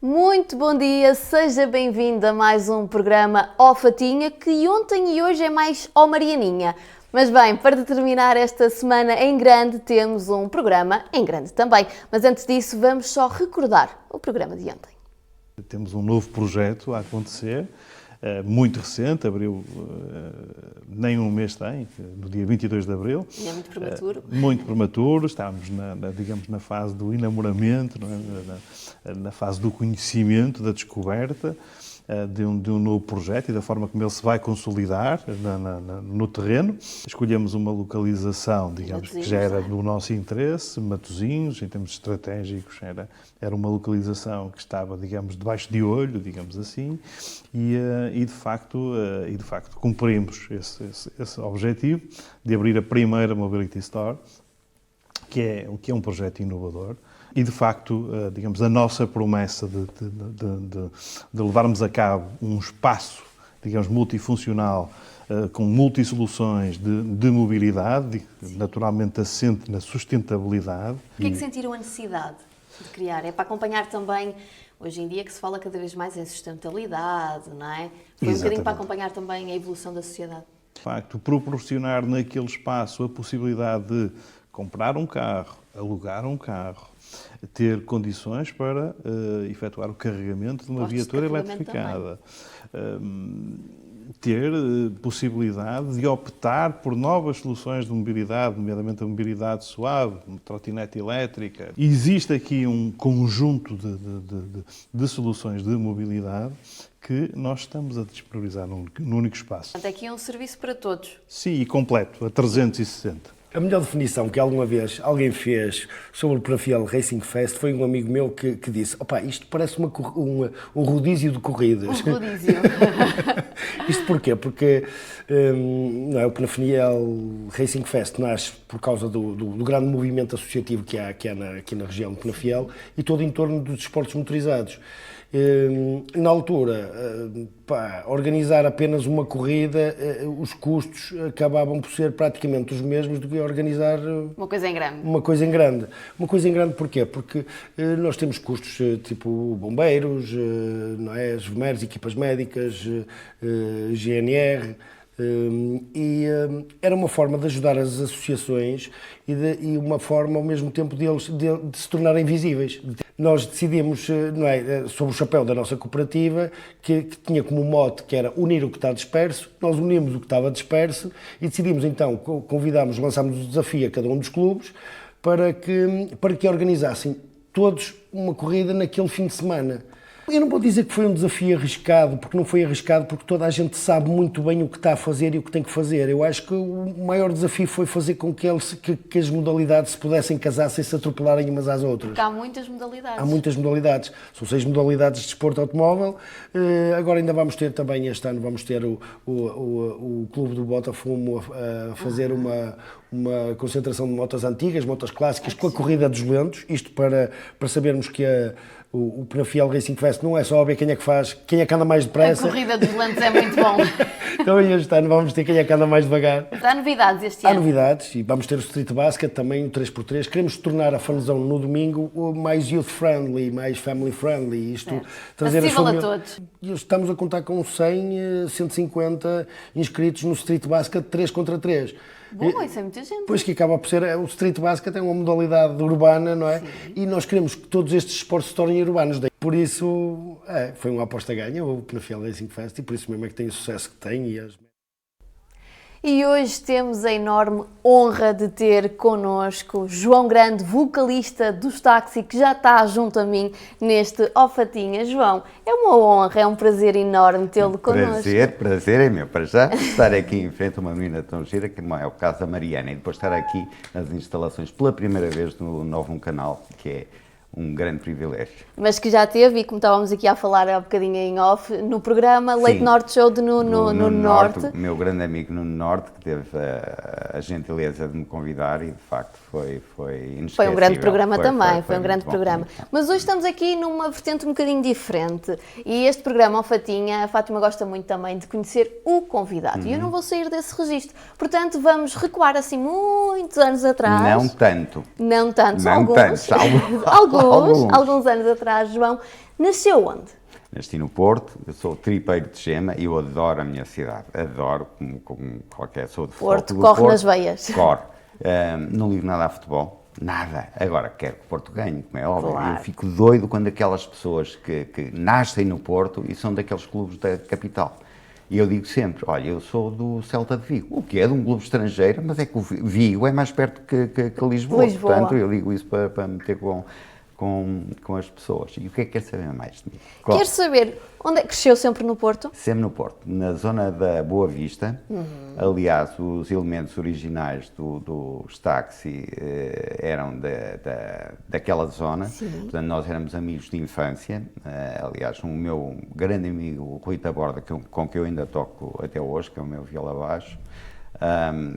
Muito bom dia, seja bem-vindo a mais um programa Ó Fatinha, que ontem e hoje é mais Ó Marianinha. Mas bem, para terminar esta semana em grande, temos um programa em grande também. Mas antes disso, vamos só recordar o programa de ontem. Temos um novo projeto a acontecer, muito recente, abriu, nem um mês tem, no dia 22 de abril. E é muito prematuro. Muito prematuro, estamos na fase do enamoramento, não é? na fase do conhecimento, da descoberta de um novo projeto e da forma como ele se vai consolidar no terreno. Escolhemos uma localização, digamos, que já era do nosso interesse, Matosinhos, em termos estratégicos, era uma localização que estava, digamos, debaixo de olho, digamos assim, e de facto cumprimos esse objetivo de abrir a primeira Mobility Store, que é um projeto inovador. E, de facto, digamos, a nossa promessa de levarmos a cabo um espaço, digamos, multifuncional, com multissoluções de mobilidade, naturalmente assente na sustentabilidade. O que é que sentiram a necessidade de criar? É para acompanhar também, hoje em dia, que se fala cada vez mais em sustentabilidade, não é? Foi um bocadinho para acompanhar também a evolução da sociedade. De facto, proporcionar naquele espaço a possibilidade de comprar um carro, alugar um carro, ter condições para efetuar o carregamento de uma viatura eletrificada, ter possibilidade de optar por novas soluções de mobilidade, nomeadamente a mobilidade suave, uma trotinete elétrica. Existe aqui um conjunto de soluções de mobilidade que nós estamos a disponibilizar num único espaço. Portanto, aqui é um serviço para todos. Sim, e completo, a 360. A melhor definição que alguma vez alguém fez sobre o Penafiel Racing Fest foi um amigo meu que disse: "Opa, isto parece um rodízio de corridas." Um rodízio. Isto porquê? Porque não é, o Penafiel Racing Fest nasce por causa do grande movimento associativo que há aqui na região de Penafiel e todo em torno dos desportos motorizados. Na altura, organizar apenas uma corrida, os custos acabavam por ser praticamente os mesmos do que organizar Uma coisa em grande. Uma coisa em grande. Uma coisa em grande porquê? Porque nós temos custos tipo bombeiros, não é? As VMERs, equipas médicas, GNR, e era uma forma de ajudar as associações e uma forma, ao mesmo tempo, de se tornarem visíveis. Nós decidimos, não é, sob o chapéu da nossa cooperativa, que tinha como mote que era unir o que está disperso. Nós unimos o que estava disperso e decidimos então, lançámos o desafio a cada um dos clubes para que organizassem todos uma corrida naquele fim de semana. Eu não vou dizer que foi um desafio arriscado, porque não foi arriscado, porque toda a gente sabe muito bem o que está a fazer e o que tem que fazer. Eu acho que o maior desafio foi fazer com que as modalidades se pudessem casar sem se atropelarem umas às outras. Porque há muitas modalidades. Há muitas modalidades. São 6 modalidades de desporto automóvel. Agora ainda vamos ter também, este ano, vamos ter o Clube do Botafumo a fazer uma concentração de motos antigas, motos clássicas, com a corrida dos lentos. Isto para sabermos que o Penafiel Racing Fest não é só ver quem é que anda mais depressa. A corrida dos lentos é muito bom. Então este ano vamos ter quem é que anda mais devagar. Há novidades este ano. Há novidades e vamos ter o Street Basket também, o 3x3. Queremos tornar a fanzone no domingo mais youth-friendly, mais family-friendly. Isto trazer acessível a todos. Estamos a contar com 150 inscritos no Street Basket 3 contra 3. Bom, isso é muita gente. Pois que acaba por ser, o Street Basket é uma modalidade urbana, não é? Sim. E nós queremos que todos estes esportes se tornem urbanos. Por isso, foi uma aposta ganha, o Penafiel Racing Fest, e por isso mesmo é que tem o sucesso que tem. E hoje temos a enorme honra de ter connosco João Grande, vocalista dos Táxi, que já está junto a mim neste Ó Fatinha. João, é uma honra, é um prazer enorme tê-lo connosco. Prazer é meu, para já estar aqui em frente a uma menina tão gira, que é o caso da Mariana, e depois estar aqui nas instalações pela primeira vez no Novo Canal, que é um grande privilégio. Mas que já teve, e como estávamos aqui a falar há um bocadinho em off, no programa Late Norte Show de Nuno Norte. O meu grande amigo Nuno Norte, que teve a gentileza de me convidar e de facto foi inesquecível. Foi um grande programa também, foi um grande bom, programa. Mas hoje estamos aqui numa vertente um bocadinho diferente e este programa, Ó Fatinha, a Fátima gosta muito também de conhecer o convidado e eu não vou sair desse registro. Portanto, vamos recuar assim muitos anos atrás. Não tanto. Não tanto, Não alguns. tanto, alguns Alguns anos atrás, João. Nasceu onde? Nasci no Porto, eu sou tripeiro de Gema e eu adoro a minha cidade. Adoro, como qualquer, sou de Porto, do corre Porto, nas veias. Corre. Não ligo nada a futebol, nada. Agora, quero que o Porto ganhe, como é óbvio. Claro. Eu fico doido quando aquelas pessoas que nascem no Porto e são daqueles clubes da capital. E eu digo sempre, olha, eu sou do Celta de Vigo, o que é de um clube estrangeiro, mas é que o Vigo é mais perto que Lisboa. Portanto, eu digo isso para meter com as pessoas. E o que é que quer saber mais de mim? Quero saber, onde é que cresceu sempre no Porto? Sempre no Porto, na zona da Boa Vista. Aliás, os elementos originais dos táxi eram daquela zona. Sim. Portanto, nós éramos amigos de infância. Aliás, o meu grande amigo, o Rui Taborda, com que eu ainda toco até hoje, que é o meu viola baixo,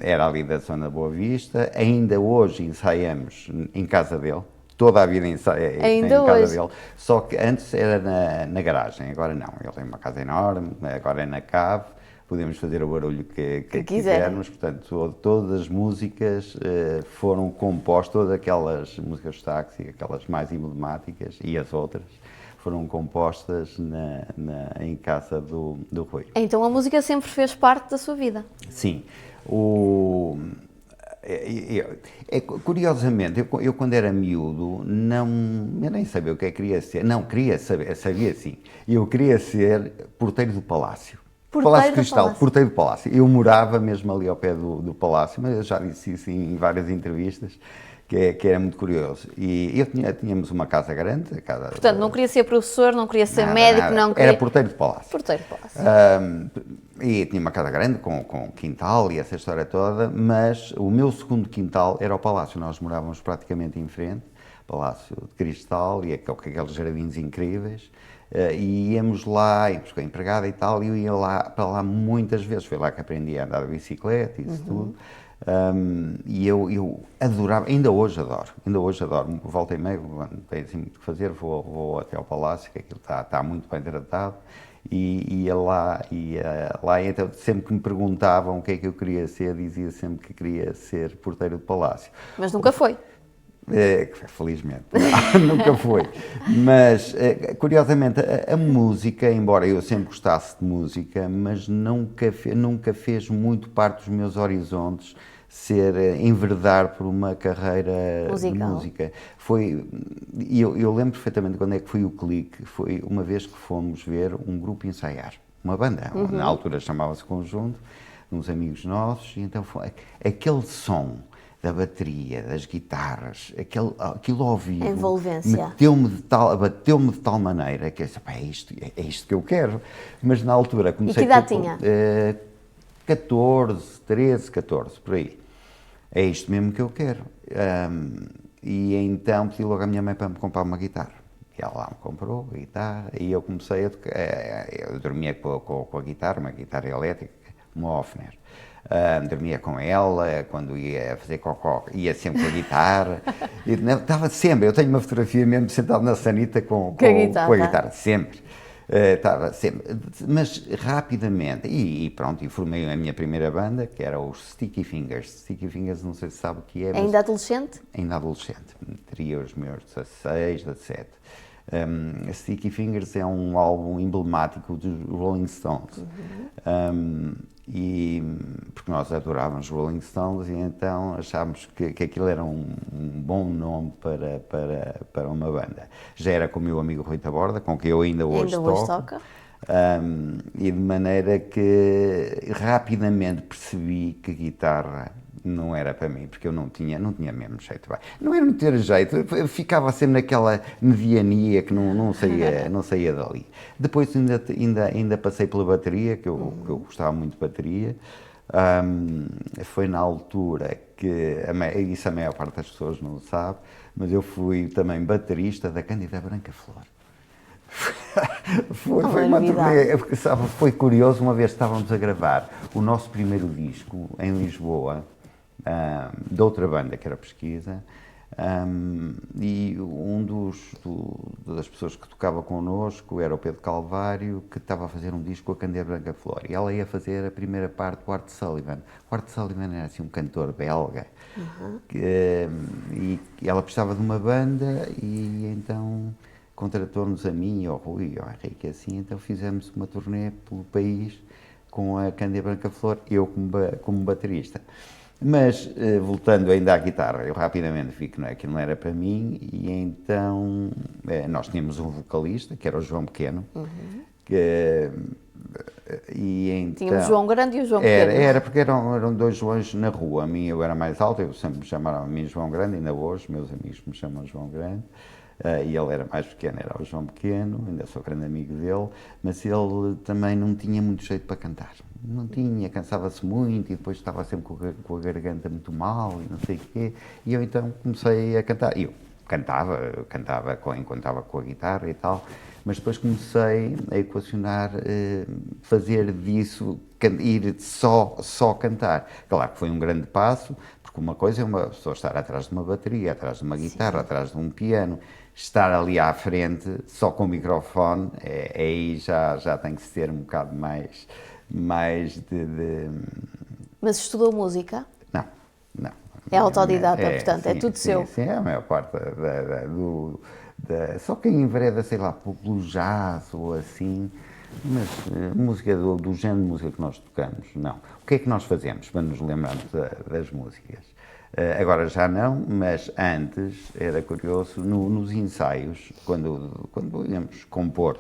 era ali da zona da Boa Vista. Ainda hoje ensaiamos em casa dele. Toda a vida em casa dele, só que antes era na garagem, agora não. Ele tem uma casa enorme, agora é na cave, podemos fazer o barulho que quisermos. Portanto, todas as músicas foram compostas, todas aquelas músicas de táxi, aquelas mais emblemáticas e as outras, foram compostas em casa do Rui. Então a música sempre fez parte da sua vida? Sim. Curiosamente, eu quando era miúdo, eu nem sabia o que queria ser. Não, queria saber, sabia sim. Eu queria ser porteiro do Palácio. Palácio Cristal, porteiro do Palácio. Eu morava mesmo ali ao pé do Palácio, mas eu já disse isso em várias entrevistas, que era muito curioso. E tínhamos uma casa grande. Portanto, não queria ser professor, não queria ser médico, não queria... Era porteiro do Palácio. Porteiro do Palácio. E tinha uma casa grande, com quintal e essa história toda, mas o meu segundo quintal era o Palácio. Nós morávamos praticamente em frente, Palácio de Cristal, e com aqueles jardins incríveis. E íamos com a empregada e tal, e eu ia para lá muitas vezes. Foi lá que aprendi a andar de bicicleta e isso tudo. E eu adorava, ainda hoje adoro, volta e meia, quando tenho assim muito que fazer, vou até ao Palácio, que aquilo está muito bem tratado, e ia lá, então sempre que me perguntavam o que é que eu queria ser, dizia sempre que queria ser porteiro do Palácio. Mas nunca foi? Felizmente, nunca foi. Mas, curiosamente, a música, embora eu sempre gostasse de música, mas nunca fez muito parte dos meus horizontes enveredar por uma carreira musical. De música. Eu lembro perfeitamente quando é que foi o clique. Foi uma vez que fomos ver um grupo ensaiar, uma banda, na altura chamava-se Conjunto, uns amigos nossos, e então foi aquele som da bateria, das guitarras, aquilo ao vivo, a envolvência. Bateu-me de tal maneira que eu disse, é isto que eu quero. Mas na altura comecei... E que idade tinha? 13, 14, por aí. É isto mesmo que eu quero. E então pedi logo à minha mãe para me comprar uma guitarra. E ela lá me comprou a guitarra e eu comecei a tocar. Eu dormia com a guitarra, uma guitarra elétrica, uma Hofner. Dormia com ela, quando ia fazer cocó, ia sempre com a guitarra. Estava sempre, eu tenho uma fotografia mesmo sentado na sanita com a guitarra, sempre. Estava sempre, mas rapidamente, e pronto, e formei a minha primeira banda, que era os Sticky Fingers. Sticky Fingers, não sei se sabe o que é. Ainda adolescente? Ainda adolescente, teria os meus 16, 17. Sticky Fingers é um álbum emblemático dos Rolling Stones. Porque nós adorávamos os Rolling Stones e então achámos que aquilo era um bom nome para uma banda. Já era com o meu amigo Rui Taborda, com quem eu ainda hoje toco. E de maneira que rapidamente percebi que guitarra não era para mim, porque eu não tinha mesmo jeito. Não era não ter jeito, eu ficava sempre naquela mediania que não saía dali. Depois ainda passei pela bateria, que eu gostava muito de bateria. Foi na altura que, isso a maior parte das pessoas não sabe, mas eu fui também baterista da Cândida Branca Flor. Foi uma turnê, foi curioso, uma vez estávamos a gravar o nosso primeiro disco em Lisboa, de outra banda que era Pesquisa, e das pessoas que tocava connosco era o Pedro Calvário, que estava a fazer um disco com a Cândida Branca Flor, e ela ia fazer a primeira parte do Art Sullivan. O Art Sullivan era assim um cantor belga, e ela precisava de uma banda, e então contratou-nos a mim, ao Rui e ao Henrique, assim, então fizemos uma turnê pelo país com a Cândia Branca Flor, eu como baterista. Mas, voltando ainda à guitarra, eu rapidamente vi que aquilo não era para mim, e então nós tínhamos um vocalista, que era o João Pequeno, e então, tínhamos o João Grande e o João Pequeno. Era porque eram dois Joões na rua. A mim eu era mais alto, eu sempre me chamaram a mim João Grande, ainda hoje meus amigos me chamam João Grande. E ele era mais pequeno, era o João Pequeno, ainda sou grande amigo dele, mas ele também não tinha muito jeito para cantar. Não tinha, cansava-se muito e depois estava sempre com a garganta muito mal e não sei o quê. E eu então comecei a cantar. Eu cantava enquanto estava com a guitarra e tal, mas depois comecei a equacionar, fazer disso, ir só cantar. Claro que foi um grande passo, porque uma coisa é uma pessoa estar atrás de uma bateria, atrás de uma guitarra, atrás de um piano, estar ali à frente, só com o microfone, aí já tem que ser um bocado mais de... Mas estudou música? Não. É autodidata, portanto, sim, é tudo sim, seu. Sim, a maior parte só quem envereda, sei lá, pelo jazz ou assim, mas música do género de música que nós tocamos, não. O que é que nós fazemos para nos lembrarmos das músicas? Agora já não, mas antes era curioso, nos ensaios, quando íamos compor,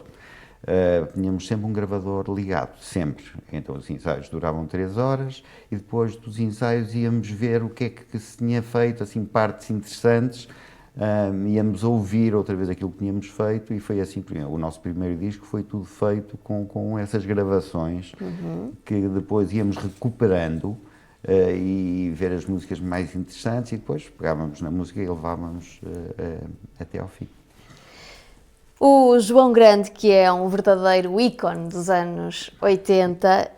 tínhamos sempre um gravador ligado, sempre. Então os ensaios duravam 3 horas e depois dos ensaios íamos ver o que é que se tinha feito, assim, partes interessantes, íamos ouvir outra vez aquilo que tínhamos feito e foi assim, o nosso primeiro disco foi tudo feito com essas gravações, que depois íamos recuperando e ver as músicas mais interessantes e depois pegávamos na música e levávamos até ao fim. O João Grande, que é um verdadeiro ícone dos anos 80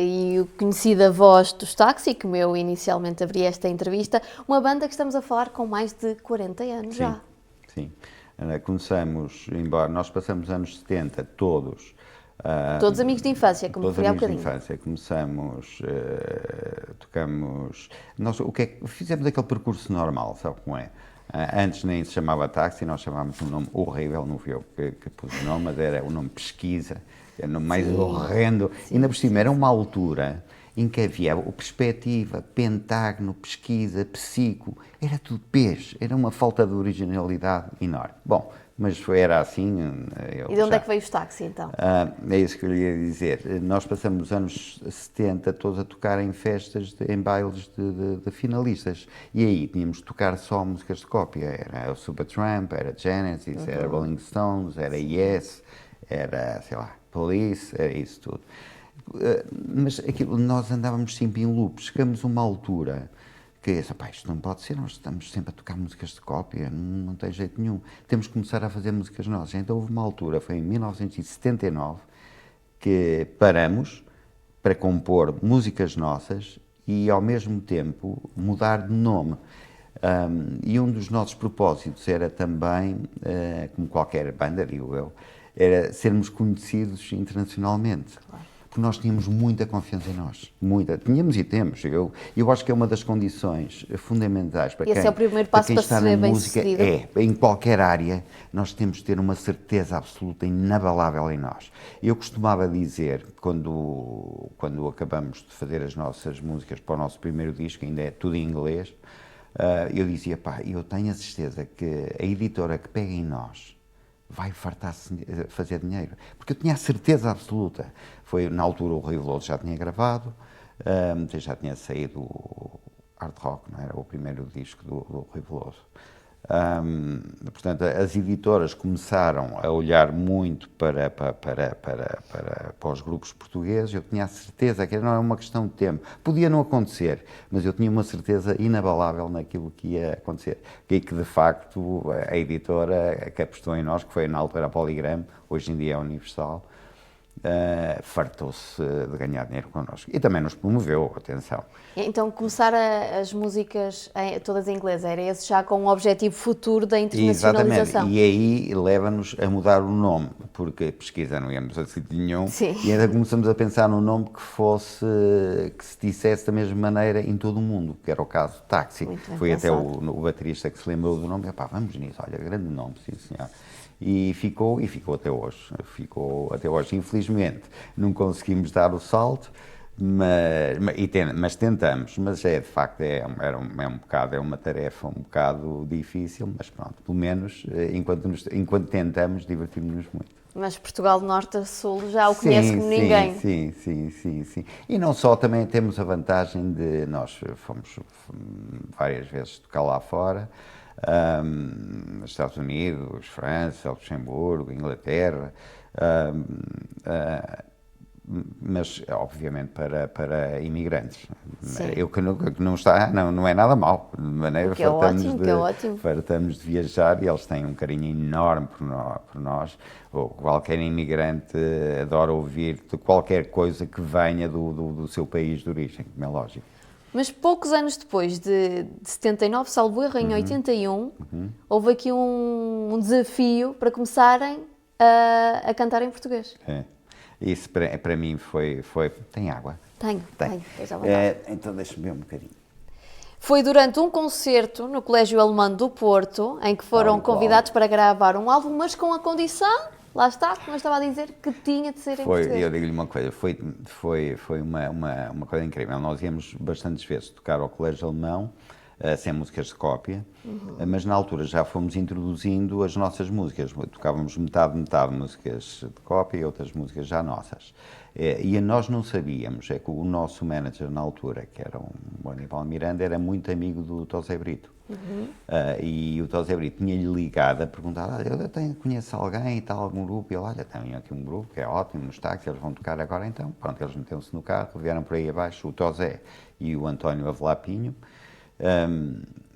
e o conhecida voz dos Táxi, como eu inicialmente abri esta entrevista, uma banda que estamos a falar com mais de 40 anos já. Sim, começamos, embora nós passamos os anos 70 todos. Todos amigos de infância, como referi há bocadinho. Todos amigos de infância, começamos, tocamos, fizemos aquele percurso normal, sabe como é? Antes nem se chamava Táxi, nós chamámos um nome horrível, não fui eu que pus o nome, mas era o nome Pesquisa, era o nome mais horrendo. E ainda por cima era uma altura em que havia o Perspectiva, Pentágono, Pesquisa, Psico, era tudo peixe, era uma falta de originalidade enorme. Bom, mas era assim. E de onde é que veio os Táxi, então? É isso que eu lhe ia dizer. Nós passamos os anos 70 todos a tocar em festas, em bailes de finalistas. E aí tínhamos de tocar só músicas de cópia. Era o Supertramp, era Genesis, era Rolling Stones, era Yes, era, sei lá, Police, era isso tudo. Mas aquilo, nós andávamos sempre em loop. Chegamos a uma altura que isto não pode ser, nós estamos sempre a tocar músicas de cópia, não tem jeito nenhum. Temos que começar a fazer músicas nossas. Então houve uma altura, foi em 1979, que paramos para compor músicas nossas e ao mesmo tempo mudar de nome. E um dos nossos propósitos era também, como qualquer banda, digo eu, era sermos conhecidos internacionalmente. Claro. Porque nós tínhamos muita confiança em nós, tínhamos e temos. Eu acho que é uma das condições fundamentais para esse é o primeiro passo para está ser na música, bem-sucedido. Em qualquer área, nós temos de ter uma certeza absoluta, inabalável em nós. Eu costumava dizer, quando acabamos de fazer as nossas músicas para o nosso primeiro disco, ainda é tudo em inglês, eu dizia, eu tenho a certeza que a editora que pega em nós vai fartar-se fazer dinheiro. Porque eu tinha a certeza absoluta. Foi, na altura, o Rui Veloso já tinha gravado, já tinha saído o Hard Rock, não era? O primeiro disco do Rui Veloso. Portanto, as editoras começaram a olhar muito para os grupos portugueses. Eu tinha a certeza que não é uma questão de tempo. Podia não acontecer, mas eu tinha uma certeza inabalável naquilo que ia acontecer. E que, de facto, a editora que apostou em nós, que foi na altura a Polygram, hoje em dia é a Universal, fartou-se de ganhar dinheiro connosco. E também nos promoveu, atenção. Então, começar as músicas todas em inglês, era esse já com um objetivo futuro da internacionalização? Exatamente, e aí leva-nos a mudar o nome, porque pesquisa não íamos a sítio nenhum, Sim. E ainda começamos a pensar num nome que se dissesse da mesma maneira em todo o mundo, que era o caso de Táxi. Foi até o baterista que se lembrou do nome, vamos nisso, olha, grande nome, sim senhor. E ficou até hoje. Ficou até hoje. Infelizmente, não conseguimos dar o salto, mas tentamos. Mas de facto, é uma tarefa um bocado difícil, mas pronto, pelo menos, enquanto tentamos, divertimos-nos muito. Mas Portugal de Norte a Sul já o conhece como ninguém. Sim. E não só, também temos a vantagem de nós fomos várias vezes tocar lá fora, Estados Unidos, França, Luxemburgo, Inglaterra, mas obviamente para imigrantes. Sim. Eu que não está, não é nada mau, de maneira que é ótimo. Fartamos de viajar e eles têm um carinho enorme por nós. Qualquer imigrante adora ouvir de qualquer coisa que venha do seu país de origem, como é lógico. Mas poucos anos depois de 79, salvo erro, em 81, houve aqui um desafio para começarem a cantar em português. É. Isso para mim foi... Tem água? Tenho. Pois à vontade. Então deixa-me ver um bocadinho. Foi durante um concerto no Colégio Alemão do Porto, em que foram convidados para gravar um álbum, mas com a condição, lá está, como eu estava a dizer, que tinha de ser em português. Eu digo-lhe uma coisa, foi uma coisa incrível. Nós íamos bastantes vezes tocar ao Colégio Alemão, sem músicas de cópia, mas na altura já fomos introduzindo as nossas músicas. Tocávamos metade músicas de cópia e outras músicas já nossas. E nós não sabíamos, é que o nosso manager na altura, que era o Aníbal Miranda, era muito amigo do Tosé Brito. E o Tosé Brito tinha-lhe ligado a perguntar, eu conheço alguém e tal, algum grupo, e ele, olha, tenho aqui um grupo que é ótimo, nos táxis, eles vão tocar agora então. Pronto, eles meteram-se no carro, vieram por aí abaixo, o Tosé e o António Avelapinho,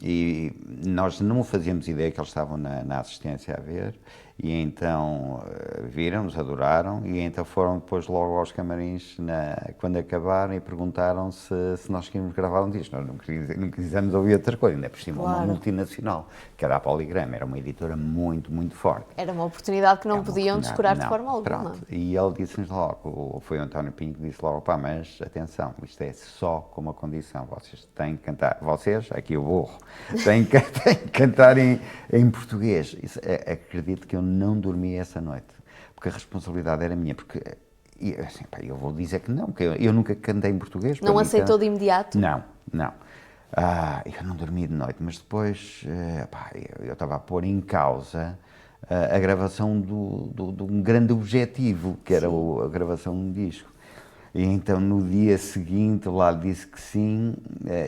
e nós não fazíamos ideia que eles estavam na assistência a ver, e então viram-nos, adoraram, e então foram depois logo aos camarins quando acabaram e perguntaram se nós queríamos gravar um disco. Nós não quisemos ouvir outra coisa, ainda por cima uma multinacional, que era a Polygram, era uma editora muito, muito forte. Era uma oportunidade que não podiam descurar de forma alguma. Pronto. E ele disse-nos logo, foi o António Pinho que disse logo, mas atenção, isto é só com uma condição, vocês têm que cantar, aqui o burro, têm que cantar em português. Acredito que eu não dormi essa noite, porque a responsabilidade era minha, porque assim, eu vou dizer que não, porque eu nunca cantei em português. Não aceitou de imediato? Não. Eu não dormi de noite, mas depois eu estava a pôr em causa a gravação de um grande objetivo, que era a gravação de um disco. E então no dia seguinte lá disse que sim,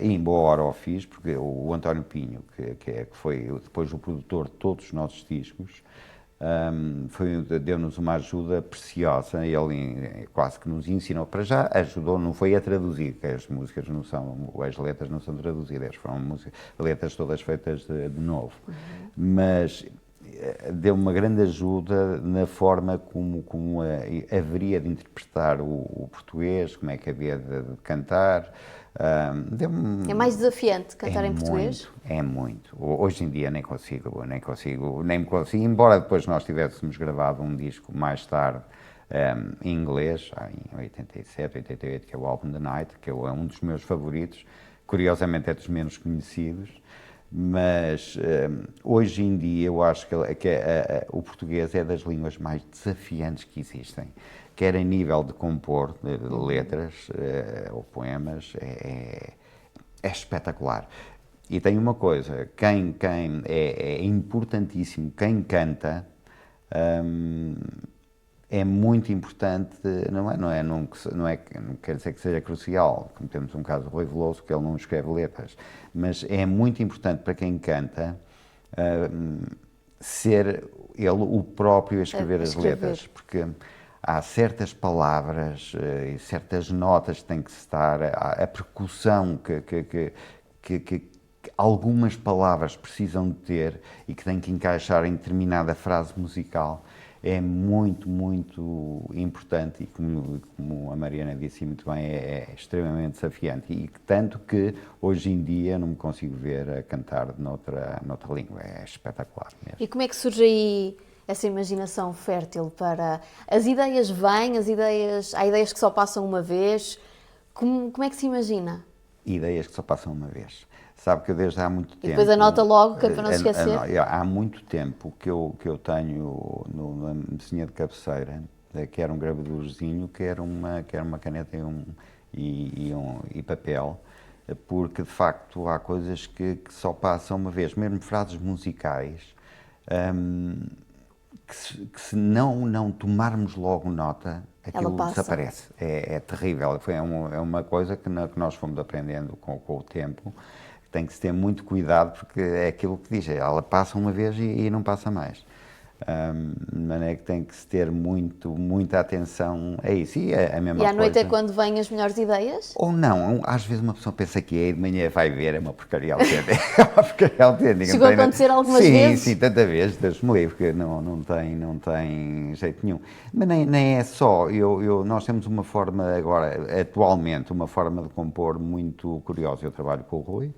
e em boa hora o fiz, porque o António Pinho, que foi depois o produtor de todos os nossos discos, deu-nos uma ajuda preciosa. Ele quase que nos ensinou, para já ajudou, não foi a traduzir, que as músicas não são, as letras não são traduzidas, foram letras todas feitas de novo, mas deu uma grande ajuda na forma como haveria de interpretar o português, como é que havia de cantar. É mais desafiante cantar em português? É muito. Hoje em dia nem me consigo, embora depois nós tivéssemos gravado um disco mais tarde em inglês, em 87, 88, que é o Album The Night, que é um dos meus favoritos, curiosamente é dos menos conhecidos, mas hoje em dia eu acho que o português é das línguas mais desafiantes que existem, quer a nível de compor de letras ou poemas, é espetacular. E tem uma coisa, é importantíssimo, quem canta é muito importante, não quer dizer que seja crucial, como temos um caso do Rui Veloso, que ele não escreve letras, mas é muito importante para quem canta ser ele o próprio a escrever as letras, porque há certas palavras e certas notas que têm que estar, a percussão que algumas palavras precisam de ter e que têm que encaixar em determinada frase musical. é muito, muito importante e como a Mariana disse muito bem, é extremamente desafiante e tanto que hoje em dia não me consigo ver a cantar noutra língua, é espetacular mesmo. E como é que surge aí essa imaginação fértil para... As ideias vêm, há ideias que só passam uma vez, como é que se imagina? Ideias que só passam uma vez. Sabe que eu desde há muito tempo... E depois anota logo, que é para não se esquecer? Há muito tempo que eu tenho na mesinha de cabeceira, que era um gravadorzinho, que era uma caneta e papel, porque de facto há coisas que só passam uma vez, mesmo frases musicais, que se não tomarmos logo nota, aquilo desaparece. É terrível. É uma coisa que nós fomos aprendendo com o tempo. Tem que se ter muito cuidado, porque é aquilo que diz, ela passa uma vez e não passa mais. De maneira que tem que se ter muita atenção a isso. E a mesma coisa. E à noite é quando vêm as melhores ideias? Ou não, às vezes uma pessoa pensa que é e de manhã vai ver, é uma porcaria autêntica. É uma porcaria autêntica. Chegou a acontecer algumas vezes? Sim, tanta vez, Deus me livre, que não tem jeito nenhum. Mas nem é só, nós temos uma forma agora, atualmente, uma forma de compor muito curiosa. Eu trabalho com o Rui.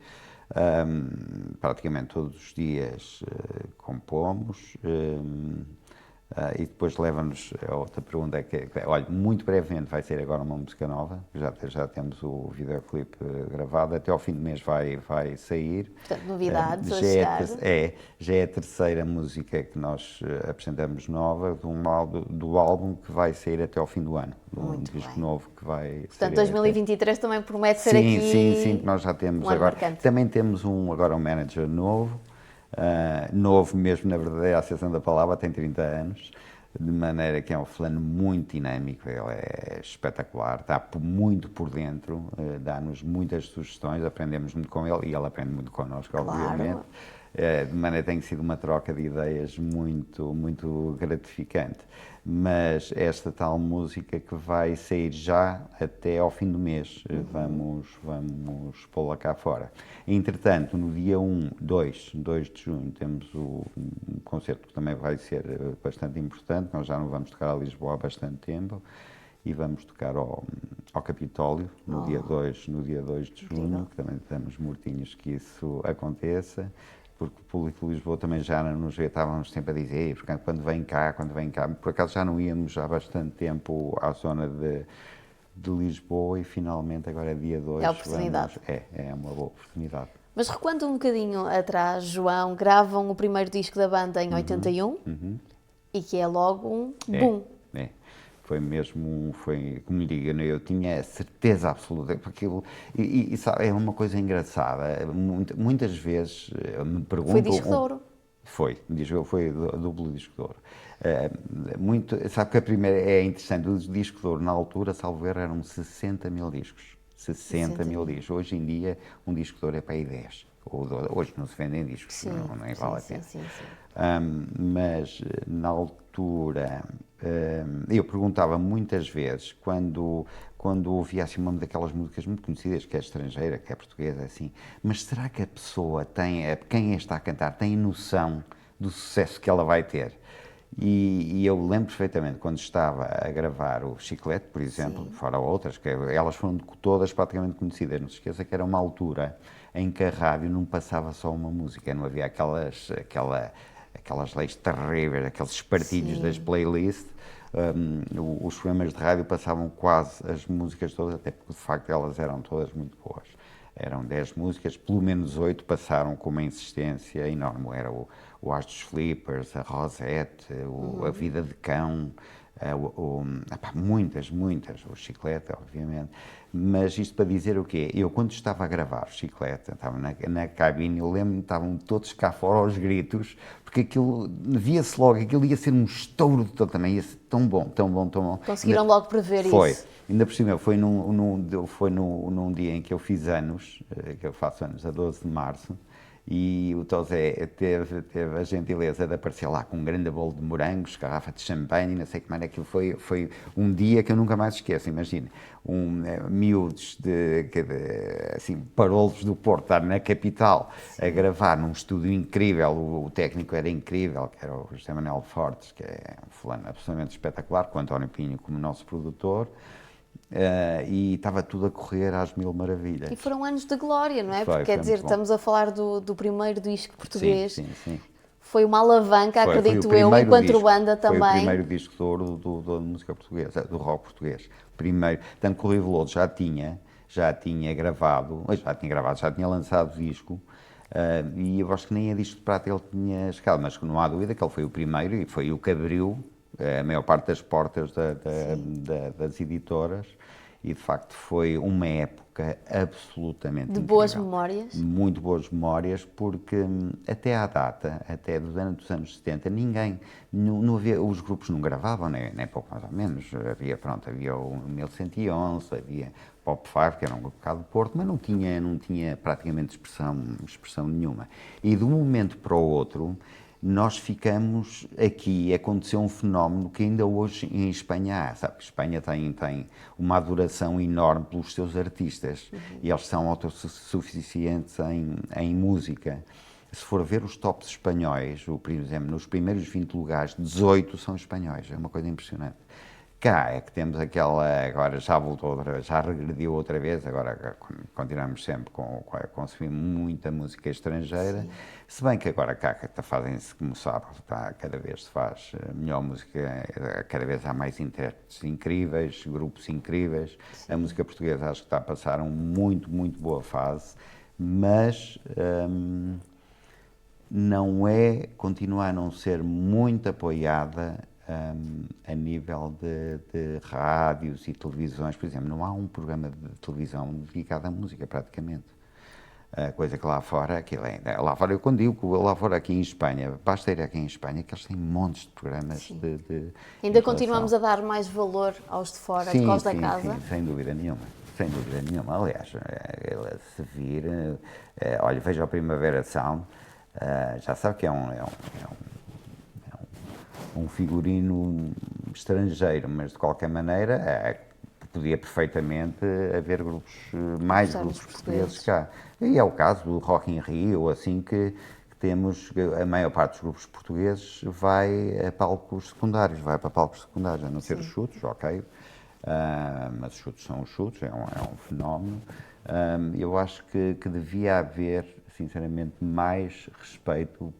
Praticamente todos os dias compomos e depois leva-nos a outra pergunta olha, muito brevemente vai ser agora uma música nova, já temos o videoclipe gravado, até ao fim do mês vai sair. Portanto, novidades a chegar. Já é a terceira música que nós apresentamos nova do álbum que vai sair até ao fim do ano, um disco novo que vai Portanto, sair 2023 também promete ser Sim, nós já temos agora. Marcante. Também temos agora um manager novo, novo mesmo na verdadeira acessão da palavra, tem 30 anos, de maneira que é um fulano muito dinâmico, ele é espetacular, está muito por dentro, dá-nos muitas sugestões, aprendemos muito com ele e ele aprende muito connosco, obviamente. De maneira que tem sido uma troca de ideias muito, muito gratificante. Mas esta tal música que vai sair já até ao fim do mês, vamos pô-la cá fora. Entretanto, no dia 2 de junho, temos um concerto que também vai ser bastante importante, nós já não vamos tocar a Lisboa há bastante tempo, e vamos tocar ao Capitólio no dia 2 de junho, que também estamos mortinhos que isso aconteça, porque o público de Lisboa também já nos vê, estávamos sempre a dizer, porque quando vem cá, por acaso já não íamos há bastante tempo à zona de Lisboa e finalmente agora é dia 2. É a oportunidade. É uma boa oportunidade. Mas recuando um bocadinho atrás, João, gravam o primeiro disco da banda em 81 e que é logo um boom. Foi mesmo, como lhe digo, eu tinha certeza absoluta, porque aquilo, e sabe, é uma coisa engraçada, muitas vezes me perguntam... Foi disco de ouro? Foi duplo disco de ouro. Sabe que a primeira é interessante, o disco de ouro na altura, salvo erro, eram 60 mil discos. 60 mil discos. Hoje em dia, um disco de ouro é para aí 10. Hoje não se vendem discos, nem vale a pena. Sim. Mas na altura, eu perguntava muitas vezes, quando ouvia assim uma daquelas músicas muito conhecidas, que é estrangeira, que é portuguesa, assim, mas será que a pessoa quem está a cantar, tem noção do sucesso que ela vai ter? E eu lembro perfeitamente, quando estava a gravar o Chiclete, por exemplo, fora outras, que elas foram todas praticamente conhecidas, não se esqueça que era uma altura em que a rádio não passava só uma música, não havia aquelas leis terríveis, aqueles espartilhos das playlists. Os programas de rádio passavam quase as músicas todas, até porque de facto elas eram todas muito boas. Eram 10 músicas, pelo menos 8 passaram com uma insistência enorme. Era o As dos Flippers, a Rosette, a Vida de Cão, muitas, o Chiclete, obviamente. Mas isto para dizer o quê? Eu, quando estava a gravar o Chiclete, estava na cabine, eu lembro-me, estavam todos cá fora aos gritos, porque aquilo, via-se logo, aquilo ia ser um estouro de todo também, ia ser tão bom. Conseguiram logo prever isso? Ainda por cima, foi num dia em que eu fiz anos, que eu faço anos a 12 de março, E o Tosé teve a gentileza de aparecer lá com um grande bolo de morangos, garrafa de champanhe, não sei como era aquilo. Foi um dia que eu nunca mais esqueço, imagina. Miúdos assim, parolos do Porto, estar na capital, a gravar num estúdio incrível, o técnico era incrível, que era o José Manuel Fortes, que é um fulano absolutamente espetacular, com o António Pinho como nosso produtor. E estava tudo a correr às mil maravilhas. E foram anos de glória, não é? Foi, Porque quer dizer, estamos a falar do primeiro disco português. Sim. Foi uma alavanca, acredito eu, enquanto banda também. Foi o primeiro disco de ouro da música portuguesa, do rock português. Primeiro, tanto que o Rui Veloso já tinha gravado, já tinha lançado disco, e eu acho que nem a disco de prata ele tinha chegado, mas não há dúvida que ele foi o primeiro e foi o que abriu a maior parte das portas das editoras, e de facto foi uma época absolutamente de incrível. boas memórias. Muito boas memórias, porque até à data, até dos anos 70, não havia, os grupos não gravavam, nem pouco mais ou menos. Havia o 1111, havia Pop 5, que era um grupo cá do Porto, mas não tinha praticamente expressão nenhuma. E de um momento para o outro, nós ficamos aqui, aconteceu um fenómeno que ainda hoje em Espanha há, sabe? Espanha tem uma adoração enorme pelos seus artistas, e eles são autossuficientes em música. Se for ver os tops espanhóis, por exemplo, nos primeiros 20 lugares, 18 são espanhóis, é uma coisa impressionante. Cá é que temos agora já voltou já regrediu outra vez, agora continuamos sempre a consumir muita música estrangeira, sim. Se bem que agora cá fazem-se, como sabe, cada vez se faz melhor música, cada vez há mais intérpretes incríveis, grupos incríveis, sim. A música portuguesa acho que está a passar uma muito boa fase, mas continua a não ser muito apoiada a nível de rádios e televisões. Por exemplo, não há um programa de televisão dedicado à música, praticamente. Coisa que lá fora, lá fora, eu quando digo lá fora, aqui em Espanha, basta ir aqui em Espanha, que eles têm montes de programas Ainda continuamos a dar mais valor aos de fora do que aos da casa? Sim, sem dúvida nenhuma. Aliás, se vir, olha, veja o Primavera Sound, já sabe que é um figurino estrangeiro, mas de qualquer maneira podia perfeitamente haver mais grupos portugueses cá. E é o caso do Rock in Rio, assim que temos, a maior parte dos grupos portugueses vai para palcos secundários, a não ser os chutes, ok, mas os chutes são os chutes, é um fenómeno. Eu acho que devia haver, sinceramente, mais respeito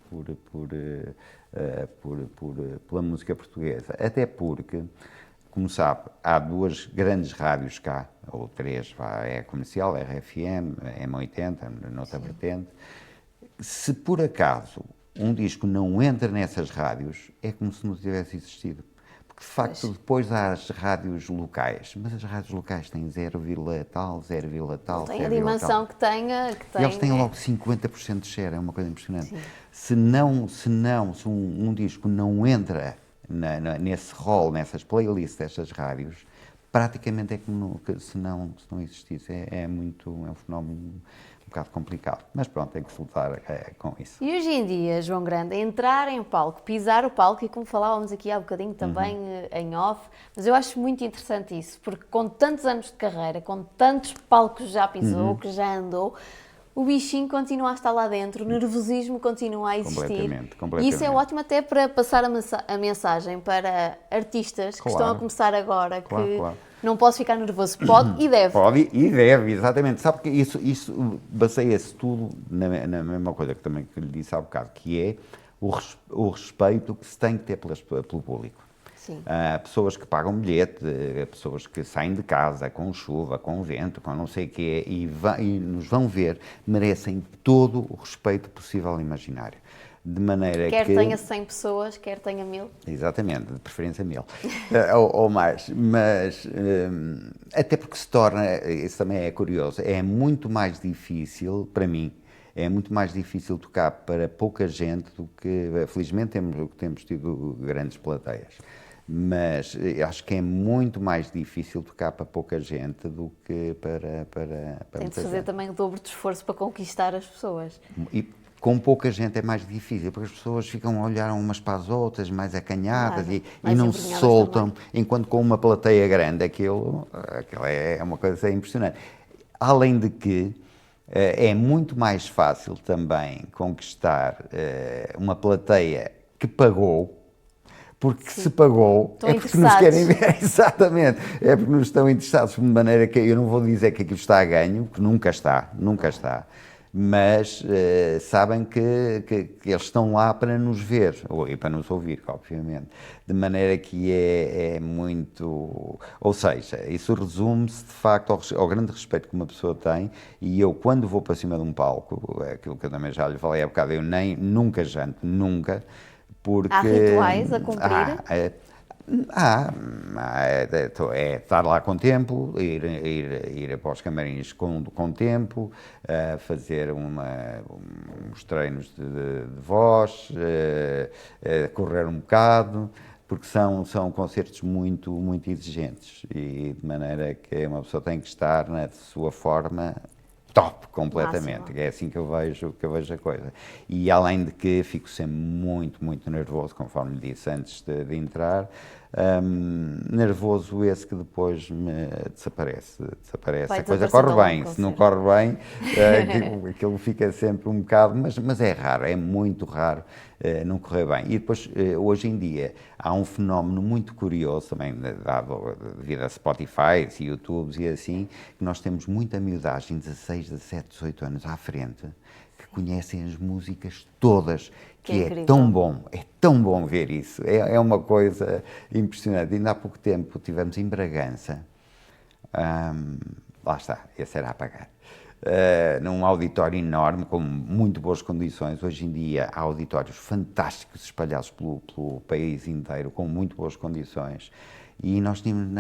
pela música portuguesa, até porque, como sabe, há duas grandes rádios cá, ou três, é comercial, é RFM, M80, noutra vertente. Se por acaso um disco não entra nessas rádios, é como se não tivesse existido. Porque de facto depois há as rádios locais, mas as rádios locais têm 0, tal. Tem a dimensão que tem. Eles têm logo 50% de share, é uma coisa impressionante. Se um disco não entra nesse rol, nessas playlists destas rádios, praticamente é como se não existisse. É um fenómeno um bocado complicado, mas pronto, tem que se lutar com isso. E hoje em dia, João Grande, entrar em palco, pisar o palco, e como falávamos aqui há bocadinho também em off, mas eu acho muito interessante isso, porque com tantos anos de carreira, com tantos palcos que já pisou, que já andou, o bichinho continua a estar lá dentro, o nervosismo continua a existir. Completamente. E isso é ótimo até para passar a mensagem para artistas que estão a começar agora, não posso ficar nervoso. Pode e deve. Pode e deve, exatamente. Sabe que isso baseia-se tudo na mesma coisa que também lhe disse há bocado, que é o respeito que se tem que ter pelo público. Sim. Pessoas que pagam bilhete, pessoas que saem de casa com chuva, com vento, com não sei o quê, e nos vão ver, merecem todo o respeito possível e imaginário. De maneira quer tenha 100 pessoas, quer tenha 1000. Exatamente, de preferência 1000 ou mais, mas até porque se torna, isso também é curioso, é muito mais difícil, para mim, é muito mais difícil tocar para pouca gente do que, felizmente temos tido grandes plateias, mas acho que é muito mais difícil tocar para pouca gente do que para Tem de fazer também o dobro de esforço para conquistar as pessoas. Com pouca gente é mais difícil, porque as pessoas ficam a olhar umas para as outras, mais acanhadas, Claro, e não se soltam, enquanto com uma plateia grande aquilo é uma coisa impressionante. Além de que é muito mais fácil também conquistar uma plateia que pagou, porque se pagou Estão é porque nos interessados. querem ver, exatamente, é porque nos estão interessados, de maneira que eu não vou dizer que aquilo está a ganho, que nunca está, mas sabem que eles estão lá para nos ver, e para nos ouvir, obviamente, de maneira que é muito... Ou seja, isso resume-se de facto ao grande respeito que uma pessoa tem, e eu quando vou para cima de um palco, aquilo que eu também já lhe falei há bocado, eu nunca janto, nunca, porque... Há rituais a cumprir? É estar lá com tempo, ir para os camarins com tempo, fazer uns treinos de voz, correr um bocado, porque são concertos muito, muito exigentes, e de maneira que uma pessoa tem que estar na sua forma top, completamente. Máximo. É assim que eu vejo a coisa. E além de que fico sempre muito, muito nervoso, conforme lhe disse antes de entrar, nervoso esse que depois me desaparece. Vai A coisa desaparecendo corre ao longo bem, do se não concerto. corre bem, aquilo fica sempre um bocado, mas é raro, é muito raro não correr bem. E depois, hoje em dia, há um fenómeno muito curioso também, dado devido a Spotify, YouTubes e assim, que nós temos muita miudagem, 16, 17, 18 anos à frente, que conhecem as músicas todas, Que que é é incrível. tão bom ver isso, é uma coisa impressionante. Ainda há pouco tempo estivemos em Bragança, lá está, esse era a pagar, num auditório enorme, com muito boas condições. Hoje em dia há auditórios fantásticos espalhados pelo país inteiro, com muito boas condições, e nós tínhamos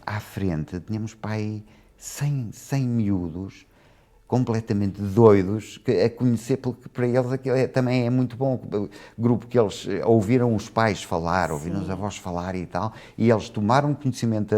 à frente, tínhamos para aí 100 miúdos, completamente doidos, a conhecer, porque para eles aquilo também é muito bom. Grupo que eles ouviram os pais falar, ouviram os avós falar e tal, e eles tomaram conhecimento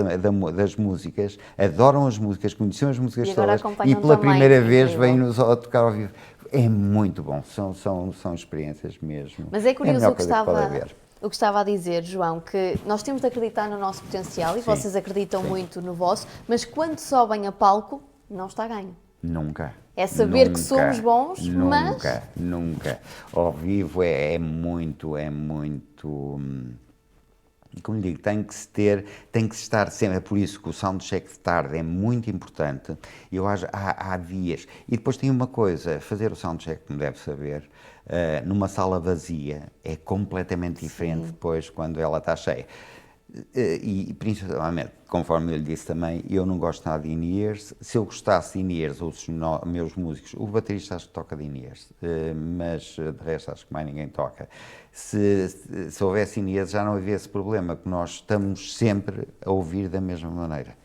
das músicas, adoram as músicas, conheciam as músicas E agora todas, e acompanham pela também, primeira vez incrível. vêm-nos a tocar ao vivo. É muito bom, são experiências mesmo. Mas é a curioso melhor o que coisa pode estava... haver. O que estava a dizer, João, que nós temos de acreditar no nosso potencial, e Sim. vocês acreditam muito no vosso, mas quando sobem a palco, não está ganho. Nunca. É saber que Nunca, somos bons, mas... Nunca. Ao vivo é muito, como lhe digo, tem que se estar sempre, é por isso que o soundcheck de tarde é muito importante. Eu acho, há dias, e depois tem uma coisa, fazer o soundcheck, como deve saber, numa sala vazia é completamente diferente depois quando ela está cheia. E principalmente, conforme eu lhe disse também, eu não gosto nada de in-ears. Se eu gostasse de in-ears, ou se os meus músicos, o baterista acho que toca de in-ears, mas de resto acho que mais ninguém toca. Se houvesse in-ears já não havia esse problema, que nós estamos sempre a ouvir da mesma maneira.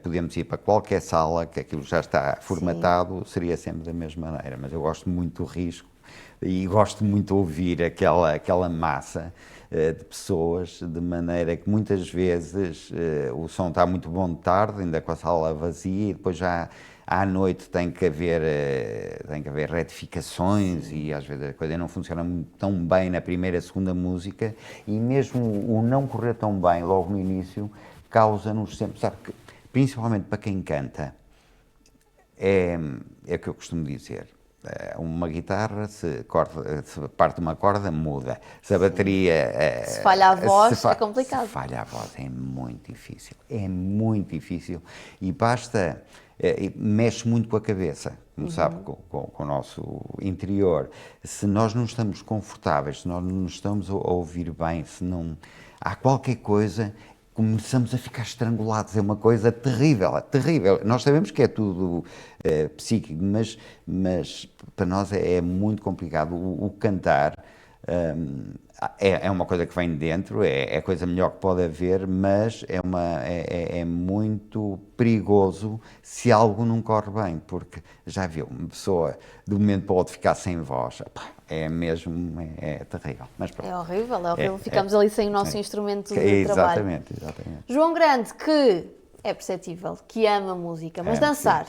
Podemos ir para qualquer sala, que aquilo já está formatado, seria sempre da mesma maneira, mas eu gosto muito do risco e gosto muito de ouvir aquela massa de pessoas, de maneira que muitas vezes o som está muito bom de tarde, ainda com a sala vazia, e depois já à noite tem que haver retificações, e às vezes a coisa não funciona tão bem na primeira, segunda música, e mesmo o não correr tão bem logo no início causa-nos sempre, sabe, que, principalmente para quem canta, é o que eu costumo dizer. Uma guitarra, se parte uma corda, muda. Se a bateria... Se falha a voz, é complicado. Se falha a voz, é muito difícil. E basta... mexe muito com a cabeça, como sabe, com o nosso interior. Se nós não estamos confortáveis, se nós não estamos a ouvir bem, se não... Há qualquer coisa... começamos a ficar estrangulados, é uma coisa terrível. Nós sabemos que é tudo psíquico, mas para nós é muito complicado. O cantar é uma coisa que vem de dentro, é a coisa melhor que pode haver, mas é muito perigoso se algo não corre bem, porque já viu, uma pessoa de um momento para o outro ficar sem voz, é terrível. Mas pronto. É horrível. Ficamos ali sem o nosso instrumento de trabalho. Exatamente. João Grande, que é perceptível, que ama música, mas dançar,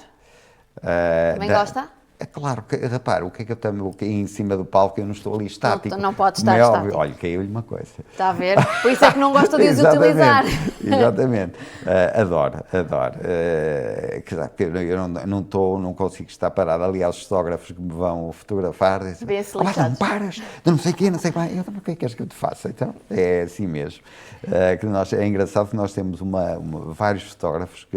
também gosta? É claro, que, repara, o que é que eu também em cima do palco eu não estou ali estático. Não pode estar Como é óbvio. estático. Olha, caiu-lhe uma coisa. Está a ver? Por isso é que não gosto de os utilizar. Exatamente. Adoro. Eu não consigo estar parado ali aos fotógrafos que me vão fotografar. Bem Não paras, não sei o quê, não sei o quê. O que é que queres que eu te faça? Então, é assim mesmo. É engraçado que nós temos vários fotógrafos,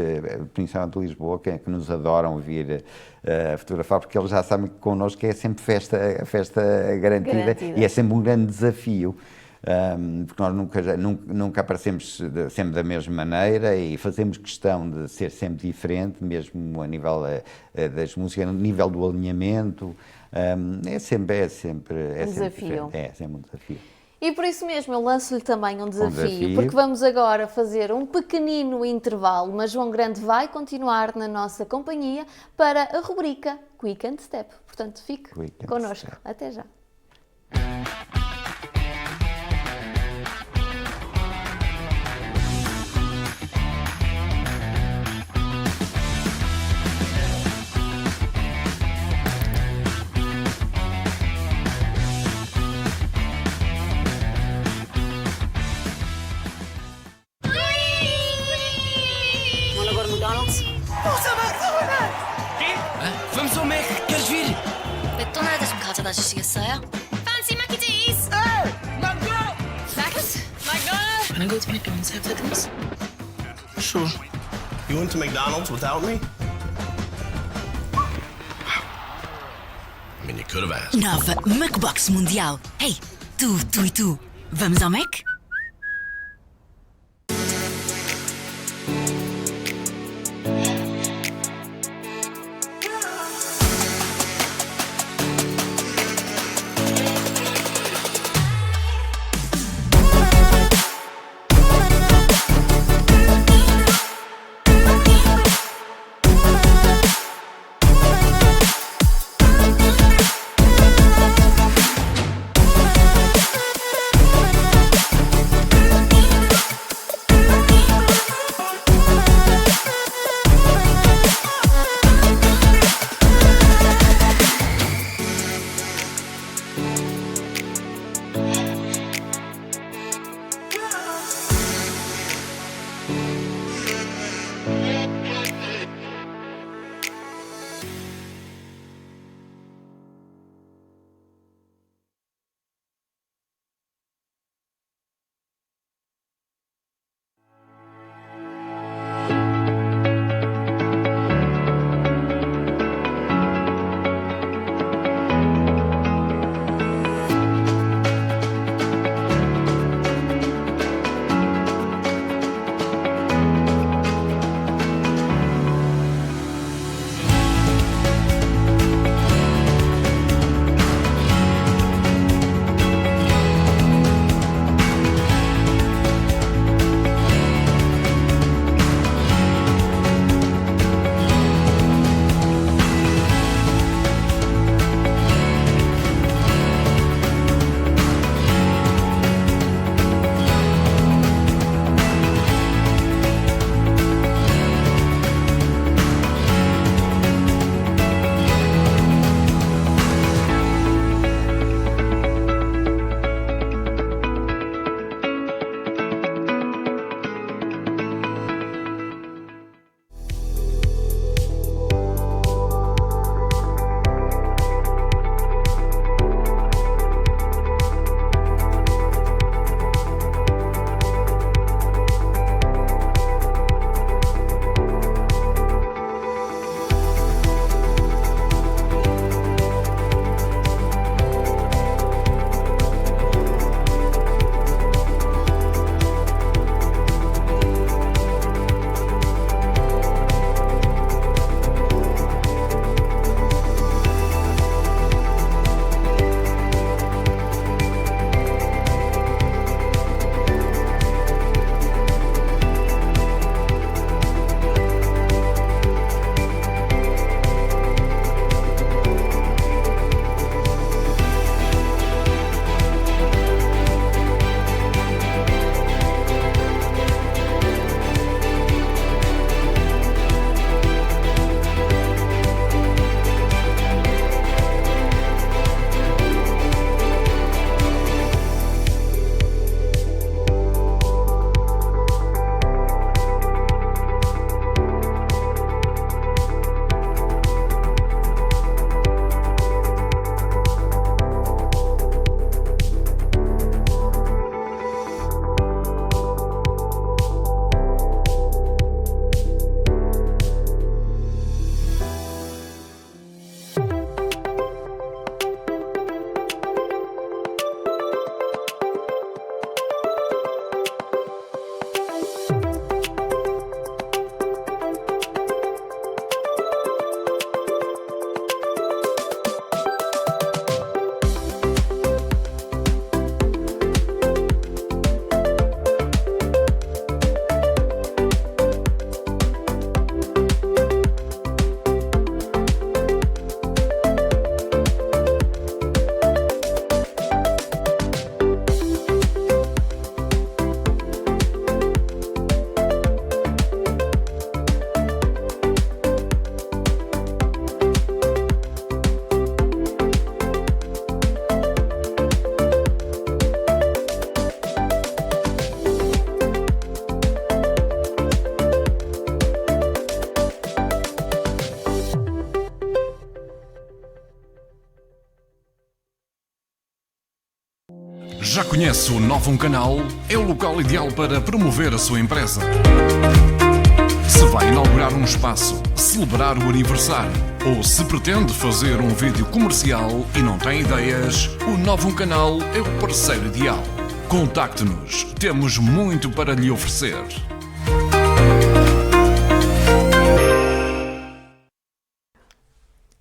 principalmente de Lisboa, que nos adoram vir fotografar, porque eles já sabem que connosco é sempre festa garantida e é sempre um grande desafio. Porque nós nunca aparecemos sempre da mesma maneira e fazemos questão de ser sempre diferente, mesmo a nível das músicas, a nível do alinhamento. É sempre desafio. É sempre um desafio. E por isso mesmo eu lanço-lhe também um desafio, porque vamos agora fazer um pequenino intervalo, mas João Grande vai continuar na nossa companhia para a rubrica Quick and Step. Portanto, fique connosco. Até já. Vamos ao Mac, queres vir? 맥도날드에서 좀 가져다 주시겠어요? Fancy Mac and Cheese! Mac? Can I go to McDonald's after this? Sure. You went to McDonald's without me? I mean, you could have asked. Nova Macbox Mundial. Hey, tu e tu. Vamos ao Mac? Já conhece o Novo Canal? É o local ideal para promover a sua empresa. Se vai inaugurar um espaço, celebrar o aniversário ou se pretende fazer um vídeo comercial e não tem ideias, o Novo Canal é o parceiro ideal. Contacte-nos, temos muito para lhe oferecer.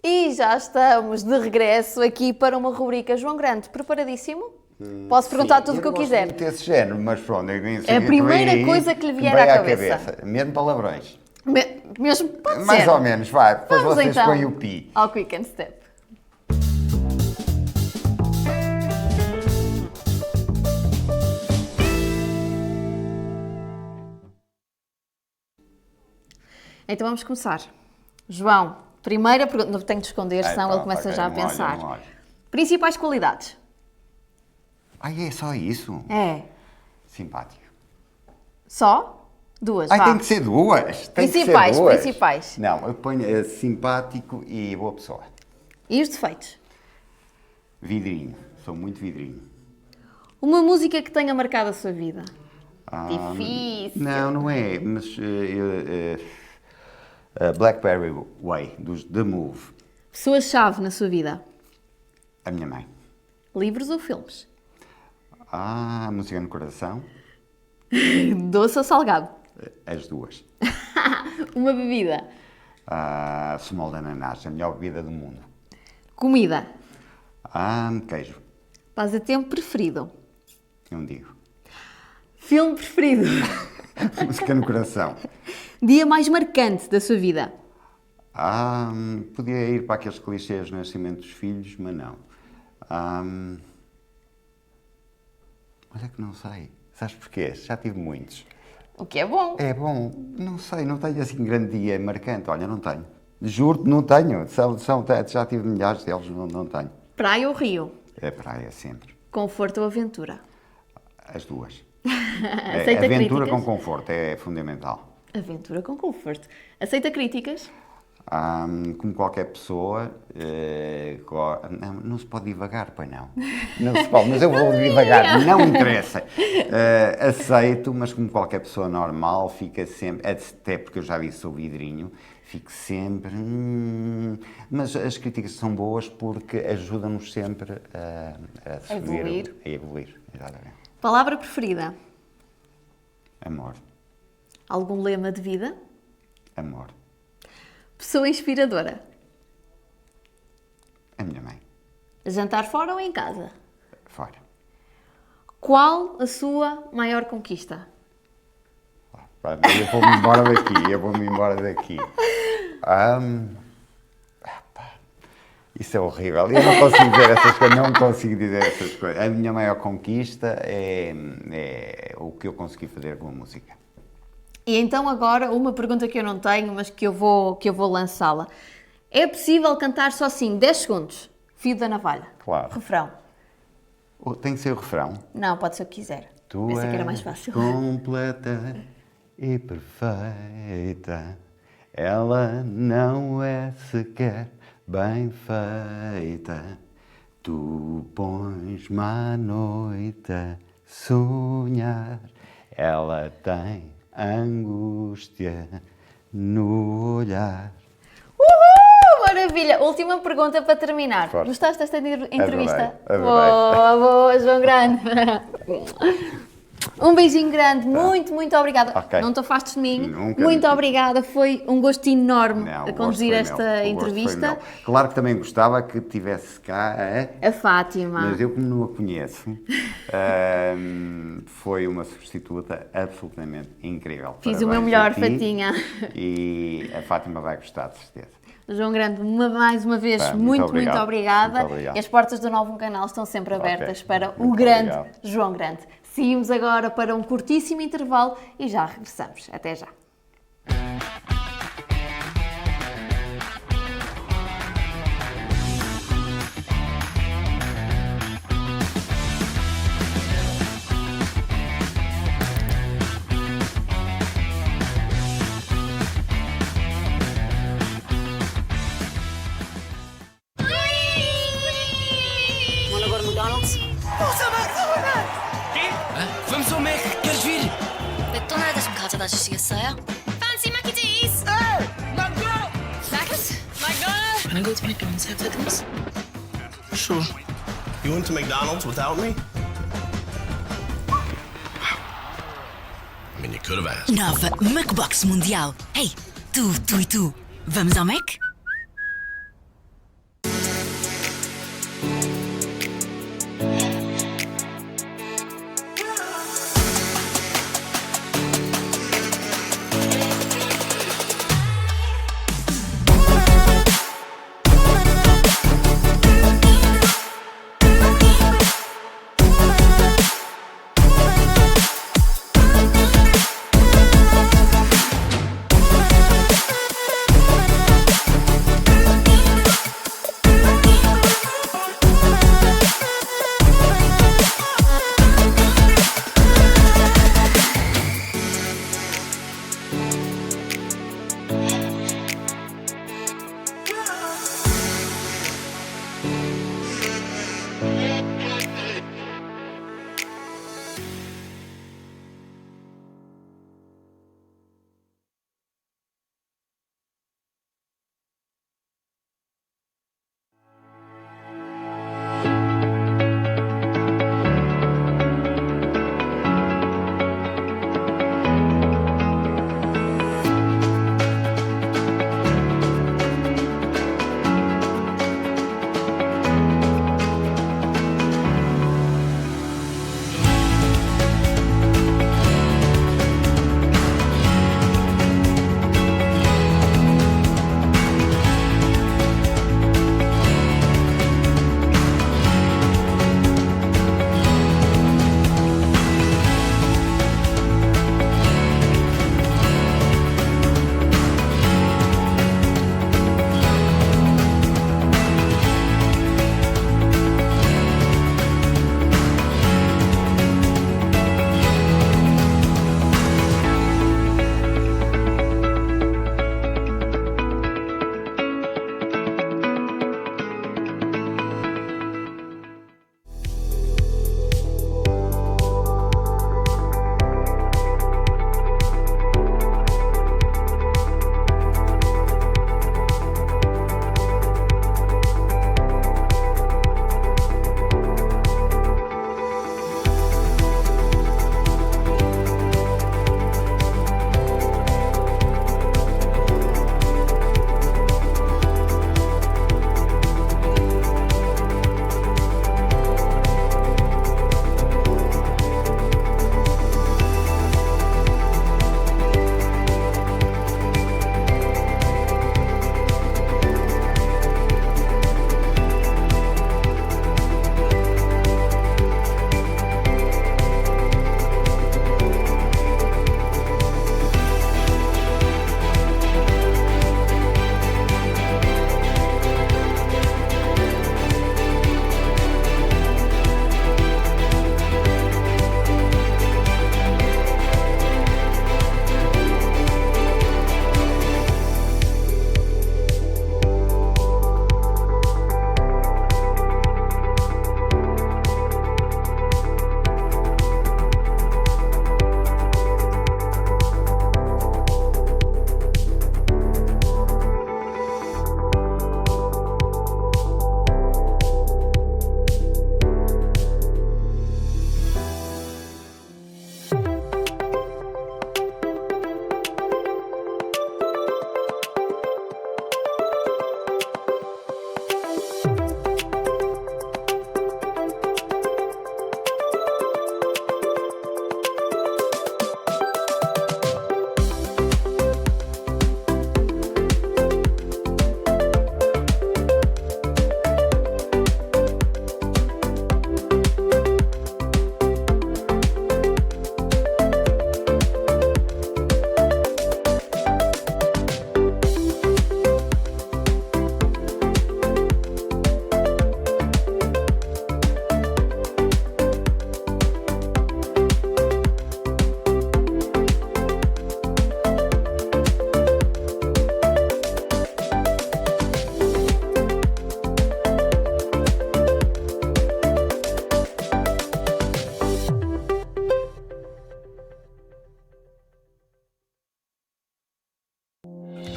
E já estamos de regresso aqui para uma rubrica. João Grande, preparadíssimo? Posso perguntar tudo o que eu quiser. Não gosto muito desse género, mas pronto. É a primeira coisa que lhe vier à cabeça. Mesmo palavrões. Mesmo pode Mais ser. ou menos, vai. Depois Vamos vocês então põem o pi. ao Quick and Step. Então vamos começar. João, primeira pergunta. Não tenho de esconder, senão ele começa já a pensar. Principais qualidades? Ai, é só isso? É. Simpático. Só? Duas, Ai, vá. tem que ser duas. Principais. Não, eu ponho simpático e boa pessoa. E os defeitos? Vidrinho. Sou muito vidrinho. Uma música que tenha marcado a sua vida? Difícil. Não, não é. Mas Blackberry Way, dos The Move. Pessoa-chave na sua vida? A minha mãe. Livros ou filmes? Música no coração. Doce ou salgado? As duas. Uma bebida? Sumol de ananás, a melhor bebida do mundo. Comida? Queijo. Passatempo preferido? Não digo. Filme preferido? Música no coração. Dia mais marcante da sua vida? Podia ir para aqueles clichês do nascimento dos filhos, mas não. Olha que não sei. Sabes porquê? Já tive muitos. O que é bom. É bom. Não sei, não tenho assim grande dia marcante. Olha, não tenho. Juro-te, não tenho. Já tive milhares deles, não tenho. Praia ou rio? É praia, sempre. Conforto ou aventura? As duas. Aceita aventura críticas? com conforto, é fundamental. Aventura com conforto. Aceita críticas? Como qualquer pessoa, não se pode divagar, pois não. Não se pode, mas eu vou divagar, não interessa. Aceito, mas como qualquer pessoa normal, fica sempre, até porque eu já disse sou vidrinho, fico sempre... Mas as críticas são boas porque ajudam-nos sempre a subir, a evoluir. Exatamente. Palavra preferida? Amor. Algum lema de vida? Amor. Pessoa inspiradora? A minha mãe. Jantar fora ou em casa? Fora. Qual a sua maior conquista? Eu vou-me embora daqui, Isso é horrível. Eu não consigo dizer essas coisas, não consigo dizer essas coisas. A minha maior conquista é o que eu consegui fazer com a música. E então agora, uma pergunta que eu não tenho, mas que eu vou lançá-la. É possível cantar só assim, 10 segundos, fio da navalha? Claro. Refrão. Tem que ser o refrão? Não, pode ser o que quiser. Tu Pensei que era mais fácil. completa e perfeita, ela não é sequer bem feita. Tu pões-me à noite a sonhar, ela tem angústia no olhar. Uhul! Maravilha! Última pergunta para terminar. Forte. Gostaste desta entrevista? Adorei. Boa, João Grande! Um beijinho grande, muito obrigada. Okay. Não te afastes de mim. Nunca. Muito obrigada, foi um gosto enorme Não, a conduzir esta entrevista. Claro que também gostava que tivesse cá A Fátima. mas eu como não a conheço, foi uma substituta absolutamente incrível. Fiz o meu Parabéns melhor, a ti. Fatinha. E a Fátima vai gostar, de certeza. João Grande, mais uma vez, muito obrigada. Muito obrigado. E as portas do Novo Canal estão sempre abertas para o Muito grande obrigado. João Grande. Seguimos agora para um curtíssimo intervalo e já regressamos. Até já. Wanna go to McDonald's? What's a McDonald's? Vamos ao Mac, queres vir? 내 돈 하나 좀 가져다 주시겠어요? Fancy Mac and Cheese! Mac? Can I go to McDonald's after this? Sure. You went to McDonald's without me? I mean, you could have asked. Nova Macbox Mundial. Hey, tu e tu. Vamos ao Mac?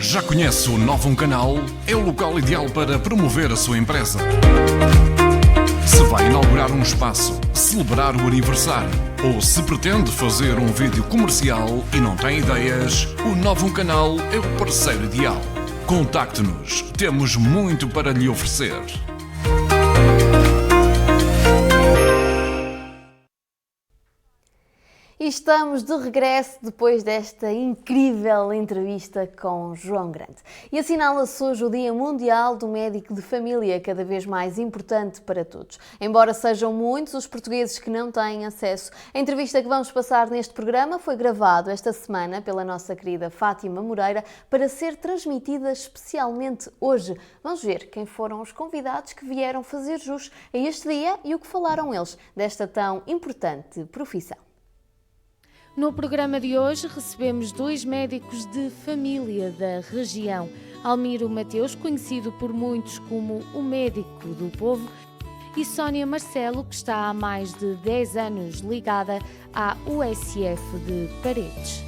Já conhece o Novum Canal? É o local ideal para promover a sua empresa. Se vai inaugurar um espaço, celebrar o aniversário ou se pretende fazer um vídeo comercial e não tem ideias, o Novum Canal é o parceiro ideal. Contacte-nos, temos muito para lhe oferecer. E estamos de regresso depois desta incrível entrevista com João Grande. E assinala-se hoje o Dia Mundial do Médico de Família, cada vez mais importante para todos. Embora sejam muitos os portugueses que não têm acesso, a entrevista que vamos passar neste programa foi gravada esta semana pela nossa querida Fátima Moreira para ser transmitida especialmente hoje. Vamos ver quem foram os convidados que vieram fazer jus a este dia e o que falaram eles desta tão importante profissão. No programa de hoje recebemos 2 médicos de família da região. Almiro Mateus, conhecido por muitos como o médico do povo, e Sónia Marcelo, que está há mais de 10 anos ligada à USF de Paredes.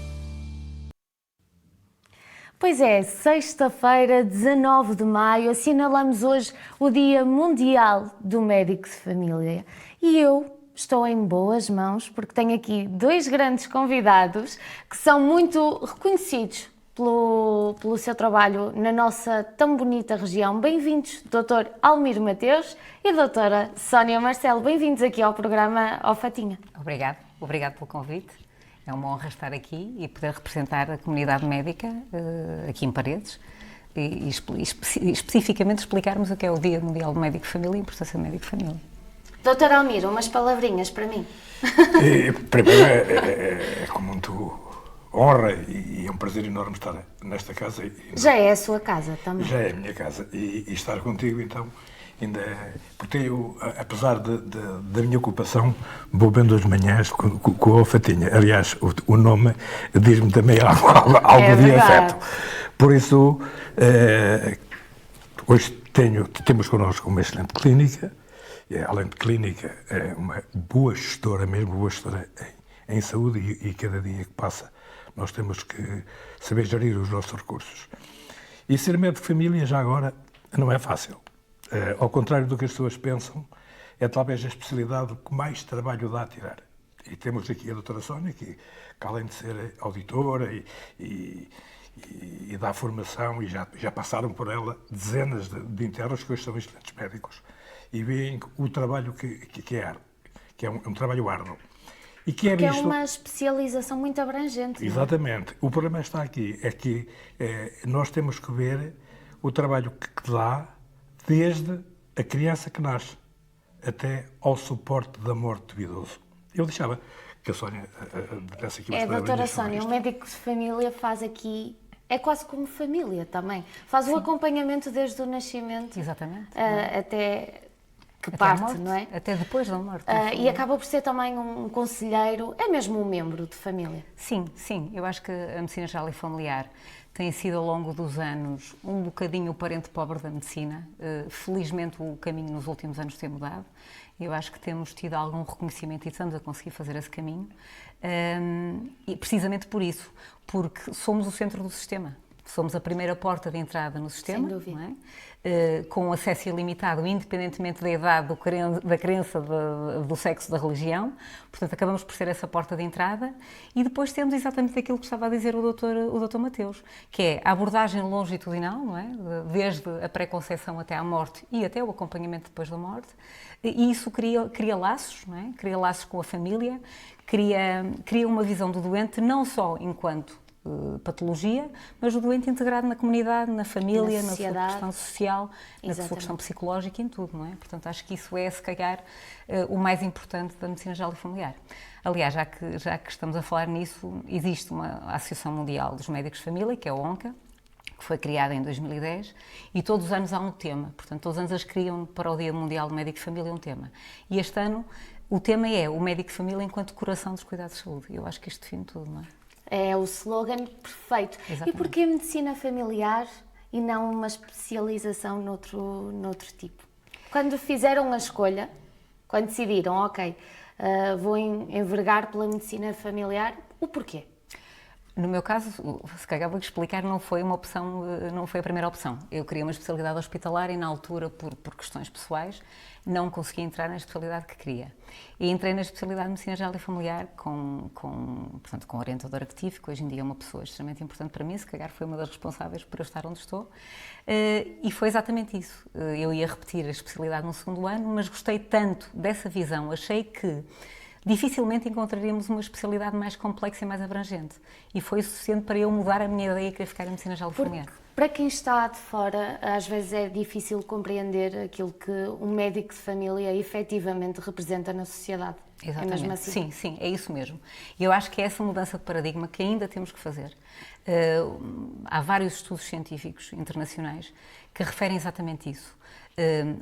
Pois é, sexta-feira, 19 de maio, assinalamos hoje o Dia Mundial do Médico de Família. E eu estou em boas mãos porque tenho aqui 2 grandes convidados que são muito reconhecidos pelo seu trabalho na nossa tão bonita região. Bem-vindos, Dr. Almiro Mateus e Doutora Sónia Marcelo. Bem-vindos aqui ao programa Ó Fatinha. Obrigado pelo convite. É uma honra estar aqui e poder representar a comunidade médica aqui em Paredes e especificamente explicarmos o que é o Dia Mundial do Médico de Família e a importância do médico de família. Doutor Almiro, umas palavrinhas para mim. Primeiro, é com muito honra e é um prazer enorme estar nesta casa. Já é a sua casa também. Já é a minha casa e estar contigo, então, ainda porque eu, apesar da minha ocupação, vou vendo as manhãs com a Fatinha. Aliás, o nome diz-me também algo de afeto. Por isso, hoje temos connosco uma excelente clínica. Além de clínica, é uma boa gestora, mesmo boa gestora em saúde e cada dia que passa nós temos que saber gerir os nossos recursos. E ser médico de família já agora não é fácil. Ao contrário do que as pessoas pensam, é talvez a especialidade que mais trabalho dá a tirar. E temos aqui a doutora Sónia, que além de ser auditora e dá formação, e já passaram por ela dezenas de internos que hoje são excelentes médicos, e veem o trabalho que é um trabalho árduo. E que é uma especialização muito abrangente. Exatamente. Não é? O problema está aqui, é que nós temos que ver o trabalho que dá desde a criança que nasce até ao suporte da morte do idoso. Eu deixava que a Sónia desse aqui umas palavrinhas. Doutora Sónia, o médico de família faz aqui, é quase como família também. Faz o acompanhamento desde o nascimento. Exatamente. Até que parte, não é? Até depois da morte. E acaba por ser também um conselheiro, é mesmo um membro de família. Sim. Eu acho que a medicina geral e familiar tem sido ao longo dos anos um bocadinho o parente pobre da medicina. Felizmente o caminho nos últimos anos tem mudado. Eu acho que temos tido algum reconhecimento e estamos a conseguir fazer esse caminho. E precisamente por isso, porque somos o centro do sistema. Somos a primeira porta de entrada no sistema, sem dúvida. Não é? Com acesso ilimitado, independentemente da idade, da crença, do sexo, da religião. Portanto, acabamos por ser essa porta de entrada. E depois temos exatamente aquilo que estava a dizer o doutor Mateus, que é a abordagem longitudinal, não é? Desde a pré-conceição até à morte e até o acompanhamento depois da morte. E isso cria laços, não é? Cria laços com a família, cria uma visão do doente não só enquanto patologia, mas o doente integrado na comunidade, na família, na sua questão social, na sua questão psicológica e em tudo, não é? Portanto, acho que isso é, se calhar, o mais importante da medicina geral e familiar. Aliás, já que estamos a falar nisso, existe uma Associação Mundial dos Médicos de Família, que é a ONCA, que foi criada em 2010, e todos os anos há um tema. Portanto, todos os anos eles criam para o Dia Mundial do Médico de Família um tema. E este ano o tema é o médico de família enquanto coração dos cuidados de saúde. Eu acho que isto define tudo, não é? É o slogan perfeito. Exatamente. E porquê medicina familiar e não uma especialização noutro tipo? Quando fizeram a escolha, quando decidiram, ok, vou envergar pela medicina familiar, o porquê? No meu caso, se calhar vou explicar, não foi uma opção, não foi a primeira opção. Eu queria uma especialidade hospitalar e na altura, por questões pessoais, não consegui entrar na especialidade que queria. E entrei na especialidade de Medicina Geral e Familiar portanto, com orientador ativo, que hoje em dia é uma pessoa extremamente importante para mim, se calhar foi uma das responsáveis por eu estar onde estou. E foi exatamente isso. Eu ia repetir a especialidade no segundo ano, mas gostei tanto dessa visão, achei que dificilmente encontraríamos uma especialidade mais complexa e mais abrangente. E foi o suficiente para eu mudar a minha ideia e querer ficar em Medicina Geral e Familiar. Para quem está de fora, às vezes é difícil compreender aquilo que um médico de família efetivamente representa na sociedade. Exatamente. É mesmo assim? Sim, é isso mesmo. E eu acho que é essa mudança de paradigma que ainda temos que fazer. Há vários estudos científicos internacionais que referem exatamente isso.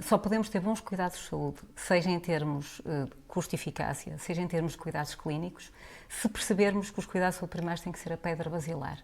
Só podemos ter bons cuidados de saúde, seja em termos de custo-eficácia, seja em termos de cuidados clínicos, se percebermos que os cuidados de saúde primários têm que ser a pedra basilar.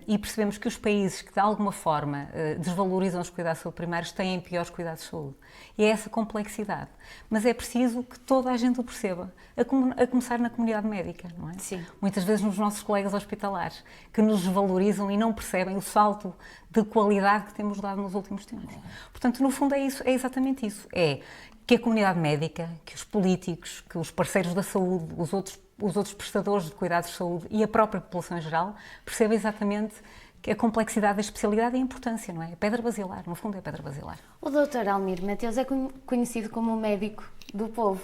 E percebemos que os países que de alguma forma desvalorizam os cuidados de saúde primários têm piores cuidados de saúde. E é essa complexidade. Mas é preciso que toda a gente o perceba, a começar na comunidade médica, não é? Sim. Muitas vezes nos nossos colegas hospitalares, que nos desvalorizam e não percebem o salto de qualidade que temos dado nos últimos tempos. Portanto, no fundo é isso, é exatamente isso. É que a comunidade médica, que os políticos, que os parceiros da saúde, os outros prestadores de cuidados de saúde e a própria população em geral percebam exatamente que a complexidade da especialidade e a importância, não é? A pedra basilar, no fundo é a pedra basilar. O Dr. Almir Mateus é conhecido como o médico do povo.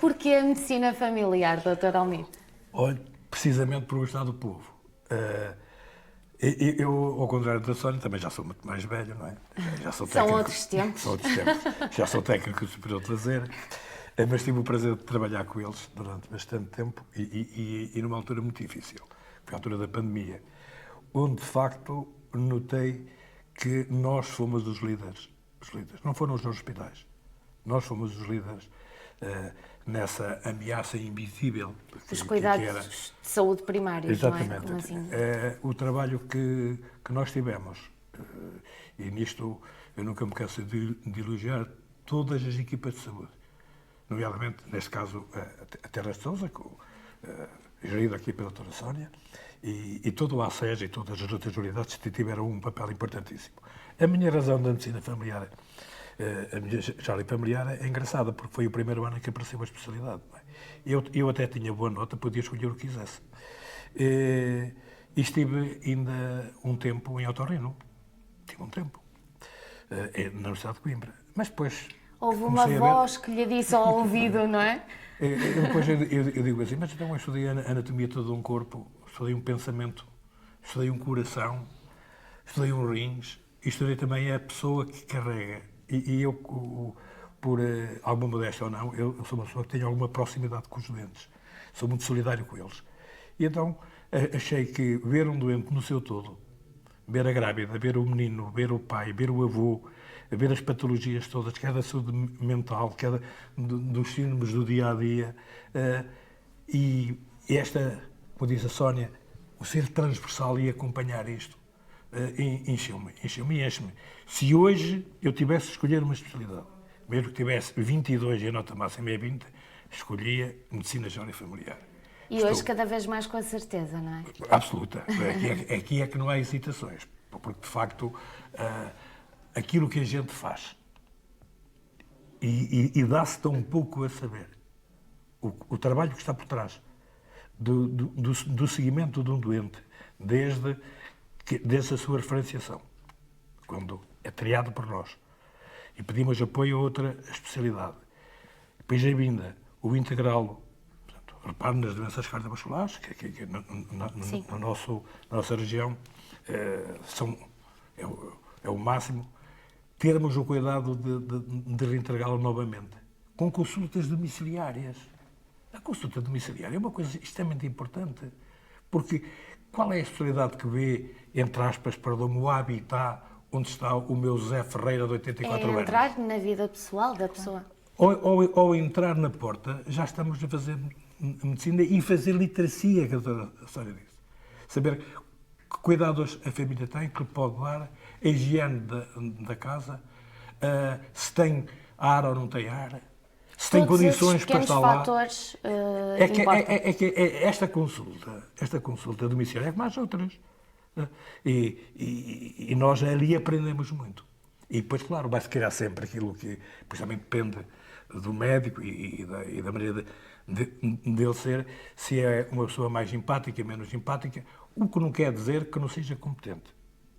Porquê a medicina familiar, Dr. Almir? Olha, precisamente por gostar do povo. Eu, ao contrário da Sónia, também já sou muito mais velho, não é? Já sou técnico. São outros tempos. São outros tempos. Já sou técnico superior de lazer, mas tive o prazer de trabalhar com eles durante bastante tempo e numa altura muito difícil, foi a altura da pandemia, onde de facto notei que nós fomos os líderes. Os líderes. Não foram os hospitais. Nós fomos os líderes nessa ameaça invisível. Os cuidados de saúde primários, exatamente, não é? Como assim? O trabalho que nós tivemos, e nisto eu nunca me canso de elogiar todas as equipas de saúde, nomeadamente, neste caso, a Terra de Sousa, gerida aqui pela doutora Sónia, e todo o ACES e todas as outras unidades tiveram um papel importantíssimo. A minha razão da medicina familiar, a minha geral familiar é engraçada, porque foi o primeiro ano em que apareceu a especialidade. Não é? Eu até tinha boa nota, podia escolher o que quisesse. E estive ainda um tempo em otorrino. Tive um tempo. Na Universidade de Coimbra. Mas depois... Houve uma voz que lhe disse ao ouvido, não é? Depois eu digo assim, mas então eu estudei a anatomia todo um corpo, estudei um pensamento, estudei um coração, estudei um rins, e estudei também a pessoa que carrega. E eu, por alguma modéstia ou não, eu sou uma pessoa que tenho alguma proximidade com os doentes. Sou muito solidário com eles. E então achei que ver um doente no seu todo, ver a grávida, ver o menino, ver o pai, ver o avô, ver as patologias todas, quer da saúde mental, quer dos síndromes do dia-a-dia, e esta, como diz a Sónia, o ser transversal e acompanhar isto, encheu-me e enche-me. Se hoje eu tivesse de escolher uma especialidade, mesmo que tivesse 22 e a nota máxima é 20, escolhia Medicina Geral e Familiar. E hoje cada vez mais com a certeza, não é? Absoluta. Aqui é que não há hesitações, porque de facto aquilo que a gente faz e dá-se tão pouco a saber, o trabalho que está por trás do seguimento de um doente, desde a sua referenciação, quando é triado por nós, e pedimos apoio a outra especialidade. Depois é vinda o integral, portanto, reparo nas doenças cardiovasculares, que na nossa região é o máximo, termos o cuidado de reintegrá-lo novamente, com consultas domiciliárias. A consulta domiciliária é uma coisa extremamente importante, porque qual é a especialidade que vê, entre aspas, perdão-me, o habitat onde está o meu Zé Ferreira de 84 anos? É entrar na vida pessoal da pessoa. Ou entrar na porta, já estamos a fazer medicina e fazer literacia, que a doutora Sónia disse. Saber que cuidados a família tem, que lhe pode dar, a higiene da casa, se tem ar ou não tem ar. se tem condições para estar lá. Fatores, Esta consulta domiciliar é como as outras. E nós ali aprendemos muito. E depois, claro, vai-se criar sempre aquilo que, pois também depende do médico e da maneira dele ser, se é uma pessoa mais empática, menos empática, o que não quer dizer que não seja competente.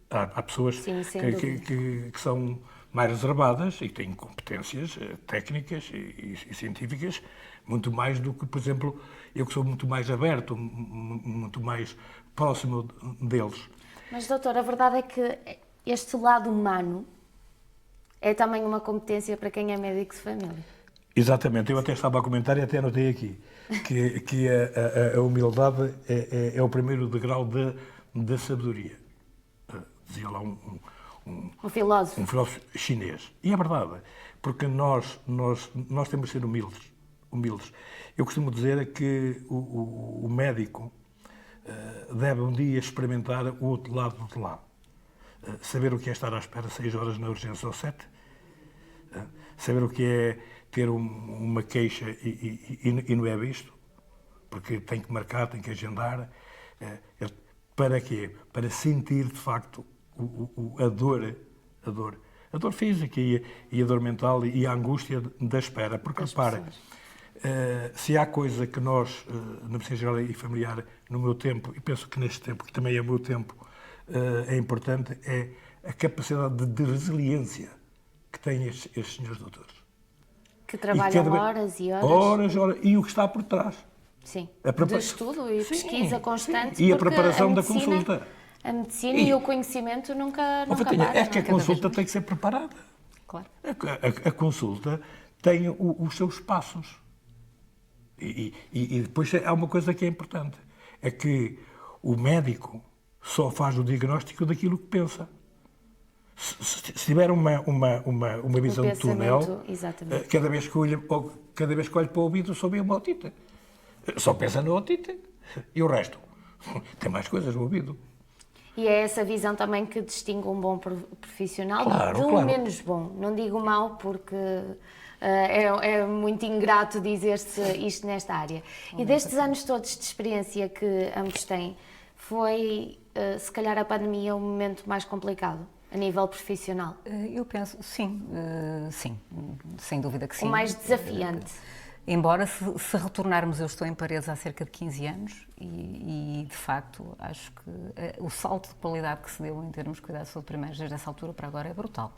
Há pessoas que são mais reservadas e têm competências técnicas e científicas muito mais do que, por exemplo, eu que sou muito mais aberto, muito mais próximo deles. Mas, doutor, a verdade é que este lado humano é também uma competência para quem é médico de família. Exatamente, eu até estava a comentar e até anotei aqui que a humildade é o primeiro degrau da sabedoria. Dizia lá um filósofo chinês. E é verdade, porque nós temos de ser humildes. Eu costumo dizer que o médico deve um dia experimentar o outro lado do lado. Saber o que é estar à espera 6 horas na urgência ou 7. Saber o que é ter uma queixa e não é visto, porque tem que marcar, tem que agendar. Para quê? Para sentir, de facto, a dor física e a dor mental e a angústia da espera. Porque, repara, se há coisa que nós, na medicina geral e familiar, no meu tempo, e penso que neste tempo, que também é o meu tempo, é importante, é a capacidade de resiliência que têm estes senhores doutores. Que trabalham horas e horas. Horas, e o que está por trás. Sim, de estudo e pesquisa constante. E a preparação da consulta. A medicina e o conhecimento nunca param. É que a consulta tem que ser preparada. Claro. A consulta tem os seus passos. E depois há uma coisa que é importante. É que o médico só faz o diagnóstico daquilo que pensa. Se tiver uma visão de túnel, cada vez que olho para o ouvido, só vê uma otite. Só pensa na otite. E o resto? Tem mais coisas no ouvido. E é essa visão também que distingue um bom profissional de um menos bom. Não digo mau porque é muito ingrato dizer-se isto nesta área. E destes anos todos de experiência que ambos têm, foi se calhar a pandemia o momento mais complicado a nível profissional? Eu penso, sim, sem dúvida que sim. O mais desafiante? Embora, se retornarmos, eu estou em Paredes há cerca de 15 anos e de facto, acho que o salto de qualidade que se deu em termos de cuidados de saúde primários desde essa altura para agora é brutal.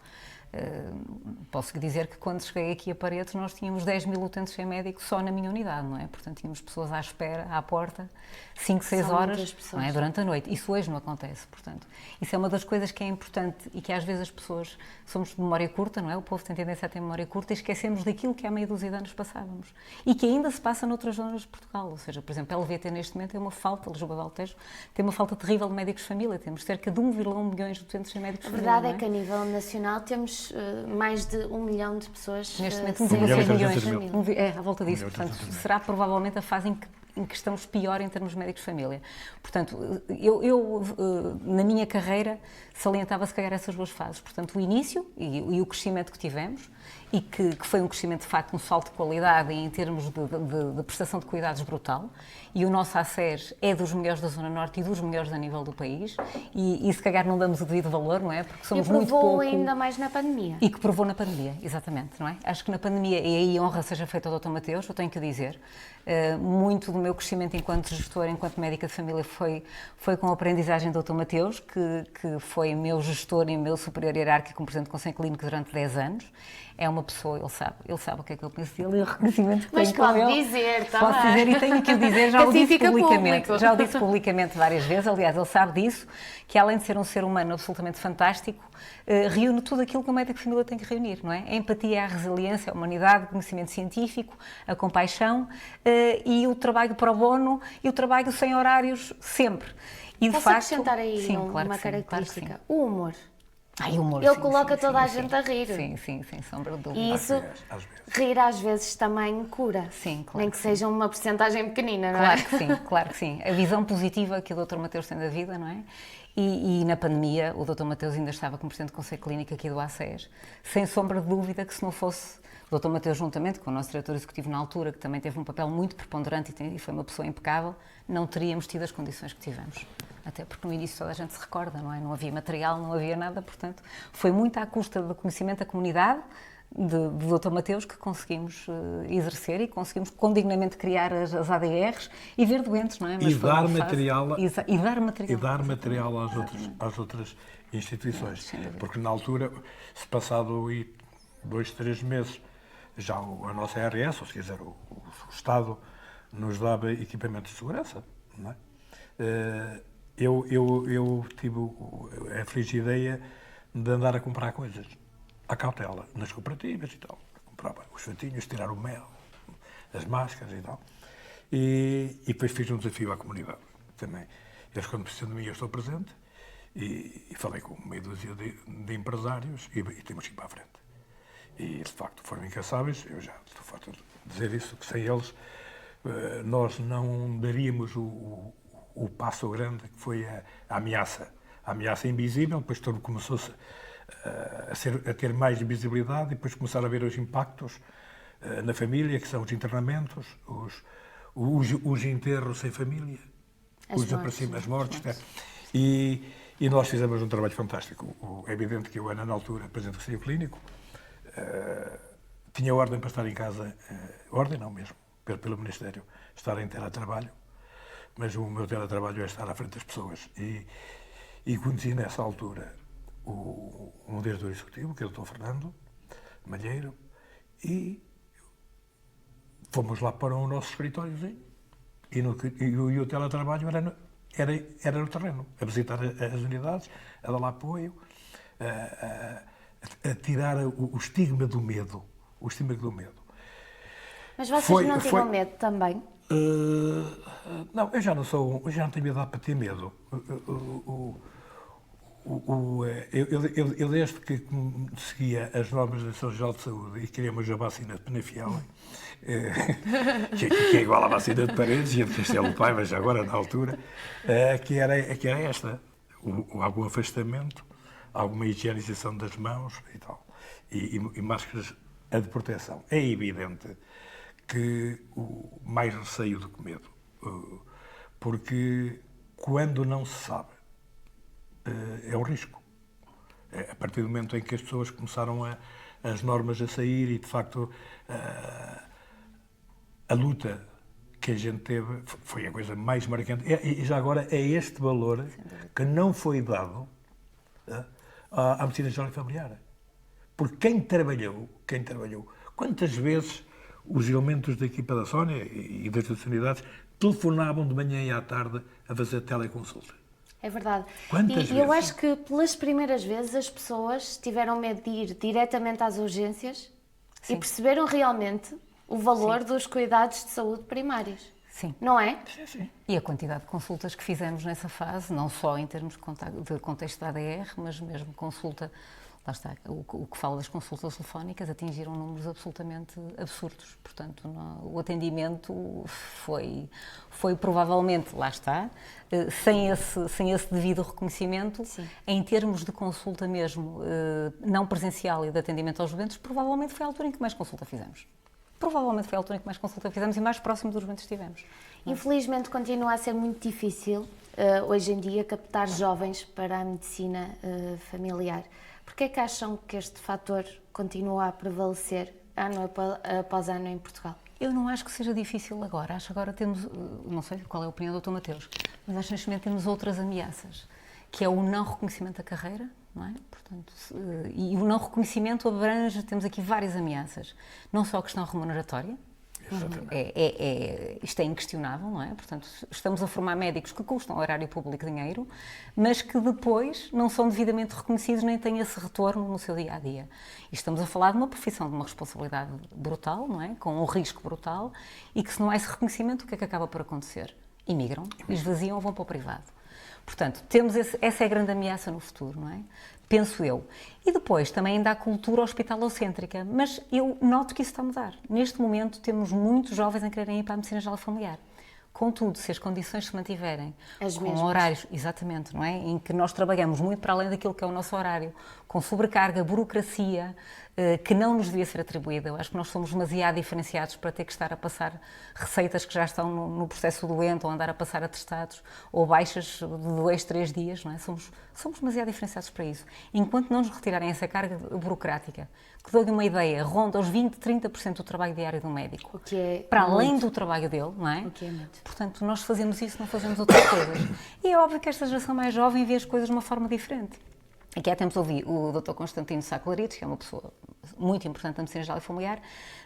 Posso dizer que quando cheguei aqui a Paredes nós tínhamos 10 mil utentes sem médico só na minha unidade, não é? Portanto, tínhamos pessoas à espera, à porta, 5, 6 horas, não é? Durante a noite. Isso hoje não acontece, portanto. Isso é uma das coisas que é importante e que às vezes as pessoas, somos de memória curta, não é? O povo tem tendência a ter memória curta e esquecemos daquilo que há meia dúzia de anos passávamos. E que ainda se passa noutras zonas de Portugal. Ou seja, por exemplo, a LVT neste momento tem uma falta, Lisboa de Altejo, tem uma falta terrível de médicos de família. Temos cerca de 1,1 milhões de utentes sem médicos de família. A verdade é que a nível nacional temos mais de 1 milhão de pessoas neste momento, 16 milhões. É, à volta disso. Portanto, será provavelmente a fase em que estamos pior em termos de médicos de família. Portanto, eu na minha carreira salientava se calhar essas duas fases. Portanto, o início e o crescimento que tivemos e que foi um crescimento de facto, um salto de qualidade em termos de prestação de cuidados brutal, e o nosso ACES é dos melhores da Zona Norte e dos melhores a nível do país, e se calhar não damos o devido valor, não é? Porque somos muito pouco... E provou ainda mais na pandemia. E que provou na pandemia, exatamente, não é? Acho que na pandemia, e aí honra seja feita ao Dr. Mateus, eu tenho que o dizer, muito do meu crescimento enquanto gestora, enquanto médica de família, foi com a aprendizagem do Dr. Mateus, que foi meu gestor e meu superior hierárquico como presidente do Conselho Clínico durante 10 anos. É uma pessoa, ele sabe o que é que eu penso dele e o reconhecimento que tenho com ele. Mas pode dizer, também. Posso dizer e tenho que o dizer, já o disse publicamente. Já o disse publicamente várias vezes, aliás, ele sabe disso, que além de ser um ser humano absolutamente fantástico, reúne tudo aquilo que o médico de família tem que reunir, não é? A empatia, a resiliência, a humanidade, o conhecimento científico, a compaixão e o trabalho pro bono e o trabalho sem horários, sempre. E, posso acrescentar aí uma característica? Claro, o humor. Humor, ele coloca toda a gente a rir. Sim, sem sombra de dúvida. E isso, rir às vezes também cura. Sim, claro. Nem que seja uma porcentagem pequenina, não é? Claro que sim. A visão positiva que o Dr. Mateus tem da vida, não é? E na pandemia, o Dr. Mateus ainda estava como Presidente do Conselho Clínico aqui do ACES, sem sombra de dúvida que se não fosse o Dr. Mateus, juntamente com o nosso diretor executivo na altura, que também teve um papel muito preponderante e foi uma pessoa impecável, não teríamos tido as condições que tivemos. Até porque no início toda a gente se recorda, não é? Não havia material, não havia nada, portanto, foi muito à custa do conhecimdo da comunidade, do Dr. Mateus, que conseguimos exercer e conseguimos condignamente criar as ADRs e ver doentes, não é? Mas dar material, e dar material às outras instituições. Porque na altura, se passado 2, 3 meses, já a nossa ARS, ou se quiser o Estado, nos dava equipamentos de segurança, não é? Eu tive a feliz ideia de andar a comprar coisas à cautela, nas cooperativas e tal. Comprava os fatinhos, tirar o mel, as máscaras e tal. E depois fiz um desafio à comunidade também. Eles, quando precisam de mim, eu estou presente. E falei com meia dúzia de empresários e temos que ir para a frente. E, de facto, foram incansáveis. Eu já estou farto de dizer isso, que sem eles nós não daríamos o passo grande que foi a ameaça. A ameaça invisível, depois tudo começou-se a ter mais visibilidade e depois começaram a ver os impactos na família, que são os internamentos, os enterros sem família, as mortes. E nós fizemos um trabalho fantástico. É evidente que eu, na altura, Presidente do Conselho Clínico, tinha ordem para estar em casa, ordem não mesmo, pelo Ministério, estar em teletrabalho, mas o meu teletrabalho é estar à frente das pessoas. E conheci nessa altura um diretor executivo, que é o Dr. Fernando Malheiro, e fomos lá para o nosso escritóriozinho. E o teletrabalho era no terreno, a visitar as unidades, a dar lá apoio, a tirar o estigma do medo. Mas vocês não tinham medo também? Não, eu já não tenho idade para ter medo. Eu desde que seguia as normas da Direção-Geral de Saúde e queríamos a vacina de Penafiel, que é igual à vacina de Paredes e a de Castelo Pai, mas agora na altura, que era esta, algum afastamento, alguma higienização das mãos e tal, e máscaras de proteção. É evidente que mais receio do que medo, porque quando não se sabe, é o risco. A partir do momento em que as pessoas começaram as normas a sair e, de facto, a luta que a gente teve foi a coisa mais marcante. E já agora é este valor que não foi dado à medicina geral e familiar. Porque quem trabalhou, quantas vezes os elementos da equipa da Sónia e das outras unidades telefonavam de manhã e à tarde a fazer teleconsulta. É verdade. Quantas e eu acho que pelas primeiras vezes as pessoas tiveram medo de ir diretamente às urgências e perceberam realmente o valor dos cuidados de saúde primários. Sim. Não é? Sim. E a quantidade de consultas que fizemos nessa fase, não só em termos de contexto da ADR, mas mesmo consulta, lá está, o que fala das consultas telefónicas, atingiram números absolutamente absurdos. Portanto, o atendimento foi provavelmente, lá está, sem esse devido reconhecimento, em termos de consulta mesmo, não presencial e de atendimento aos doentes, provavelmente foi a altura em que mais consulta fizemos. E mais próximo dos doentes estivemos. Infelizmente continua a ser muito difícil, hoje em dia, captar jovens para a medicina familiar. Porquê é que acham que este fator continua a prevalecer ano após ano em Portugal? Eu não acho que seja difícil agora. Acho que agora temos, não sei qual é a opinião do Dr. Mateus, mas acho que neste momento temos outras ameaças, que é o não reconhecimento da carreira, não é? Portanto, e o não reconhecimento abrange, temos aqui várias ameaças. Não só a questão remuneratória, isto é inquestionável, não é? Portanto, estamos a formar médicos que custam ao erário público dinheiro, mas que depois não são devidamente reconhecidos nem têm esse retorno no seu dia-a-dia. E estamos a falar de uma profissão de uma responsabilidade brutal, não é? Com um risco brutal, e que se não há esse reconhecimento, o que é que acaba por acontecer? Imigram, esvaziam ou vão para o privado. Portanto, temos essa é a grande ameaça no futuro, não é? Penso eu. E depois também ainda há a cultura hospitalocêntrica, mas eu noto que isso está a mudar. Neste momento temos muitos jovens a quererem ir para a medicina geral familiar, Contudo, se as condições se mantiverem As com mesmas. horários, exatamente, não é? Em que nós trabalhamos muito para além daquilo que é o nosso horário, com sobrecarga, burocracia, que não nos devia ser atribuída. Eu acho que nós somos demasiado diferenciados para ter que estar a passar receitas que já estão no processo doente, ou andar a passar atestados, ou baixas de 2, 3 dias, não é? Somos demasiado diferenciados para isso. Enquanto não nos retirarem essa carga burocrática, que dou-lhe uma ideia, ronda aos 20, 30% do trabalho diário do médico, O que é para além muito. do trabalho dele, não é? O que é muito. Portanto, nós fazemos isso, não fazemos outras coisas. E é óbvio que esta geração mais jovem vê as coisas de uma forma diferente. Aqui há tempos ouvi o Dr. Constantino Sá Clarides, que é uma pessoa muito importante na medicina geral e familiar,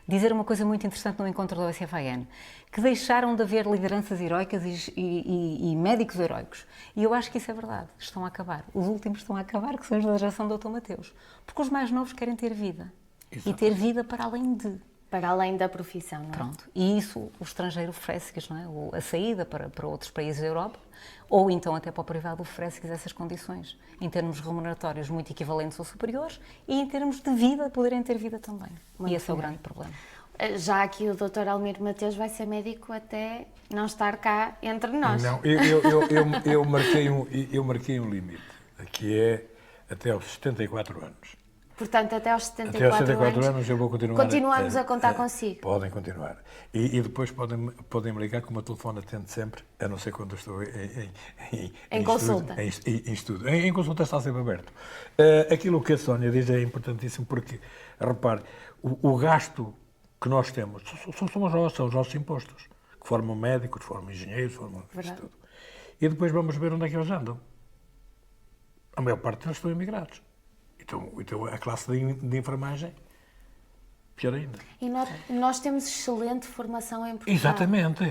dizer uma coisa muito interessante no encontro da OSFAN, que deixaram de haver lideranças heroicas e médicos heroicos. E eu acho que isso é verdade, estão a acabar. Os últimos estão a acabar, que são os da geração do Dr. Mateus. Porque os mais novos querem ter vida. Exato. E ter vida para além de... Para além da profissão, não é? Pronto. E isso o estrangeiro oferece-lhes, não é? Ou a saída para outros países da Europa, ou então até para o privado oferece-lhes essas condições, em termos remuneratórios muito equivalentes ou superiores, e em termos de vida, poderem ter vida também. Muito e esse é o bem. grande problema. Já aqui o Dr. Almiro Mateus vai ser médico até não estar cá entre nós. Não, eu marquei um limite, que é até aos 74 anos. Portanto, até aos 74, Até aos 74 anos eu vou continuar. Continuamos a contar consigo. Podem continuar. E depois podem me ligar, como o telefone atende sempre, a não ser quando eu estou Em consulta. Em estudo. Em consulta está sempre aberto. Aquilo que a Sónia diz é importantíssimo porque, repare, o gasto que nós temos são os nossos impostos, que formam médicos, formam engenheiros, formam isso tudo. E depois vamos ver onde é que eles andam. A maior parte deles estão imigrados. Então a classe de enfermagem, pior ainda. E nós temos excelente formação em Portugal. Exatamente.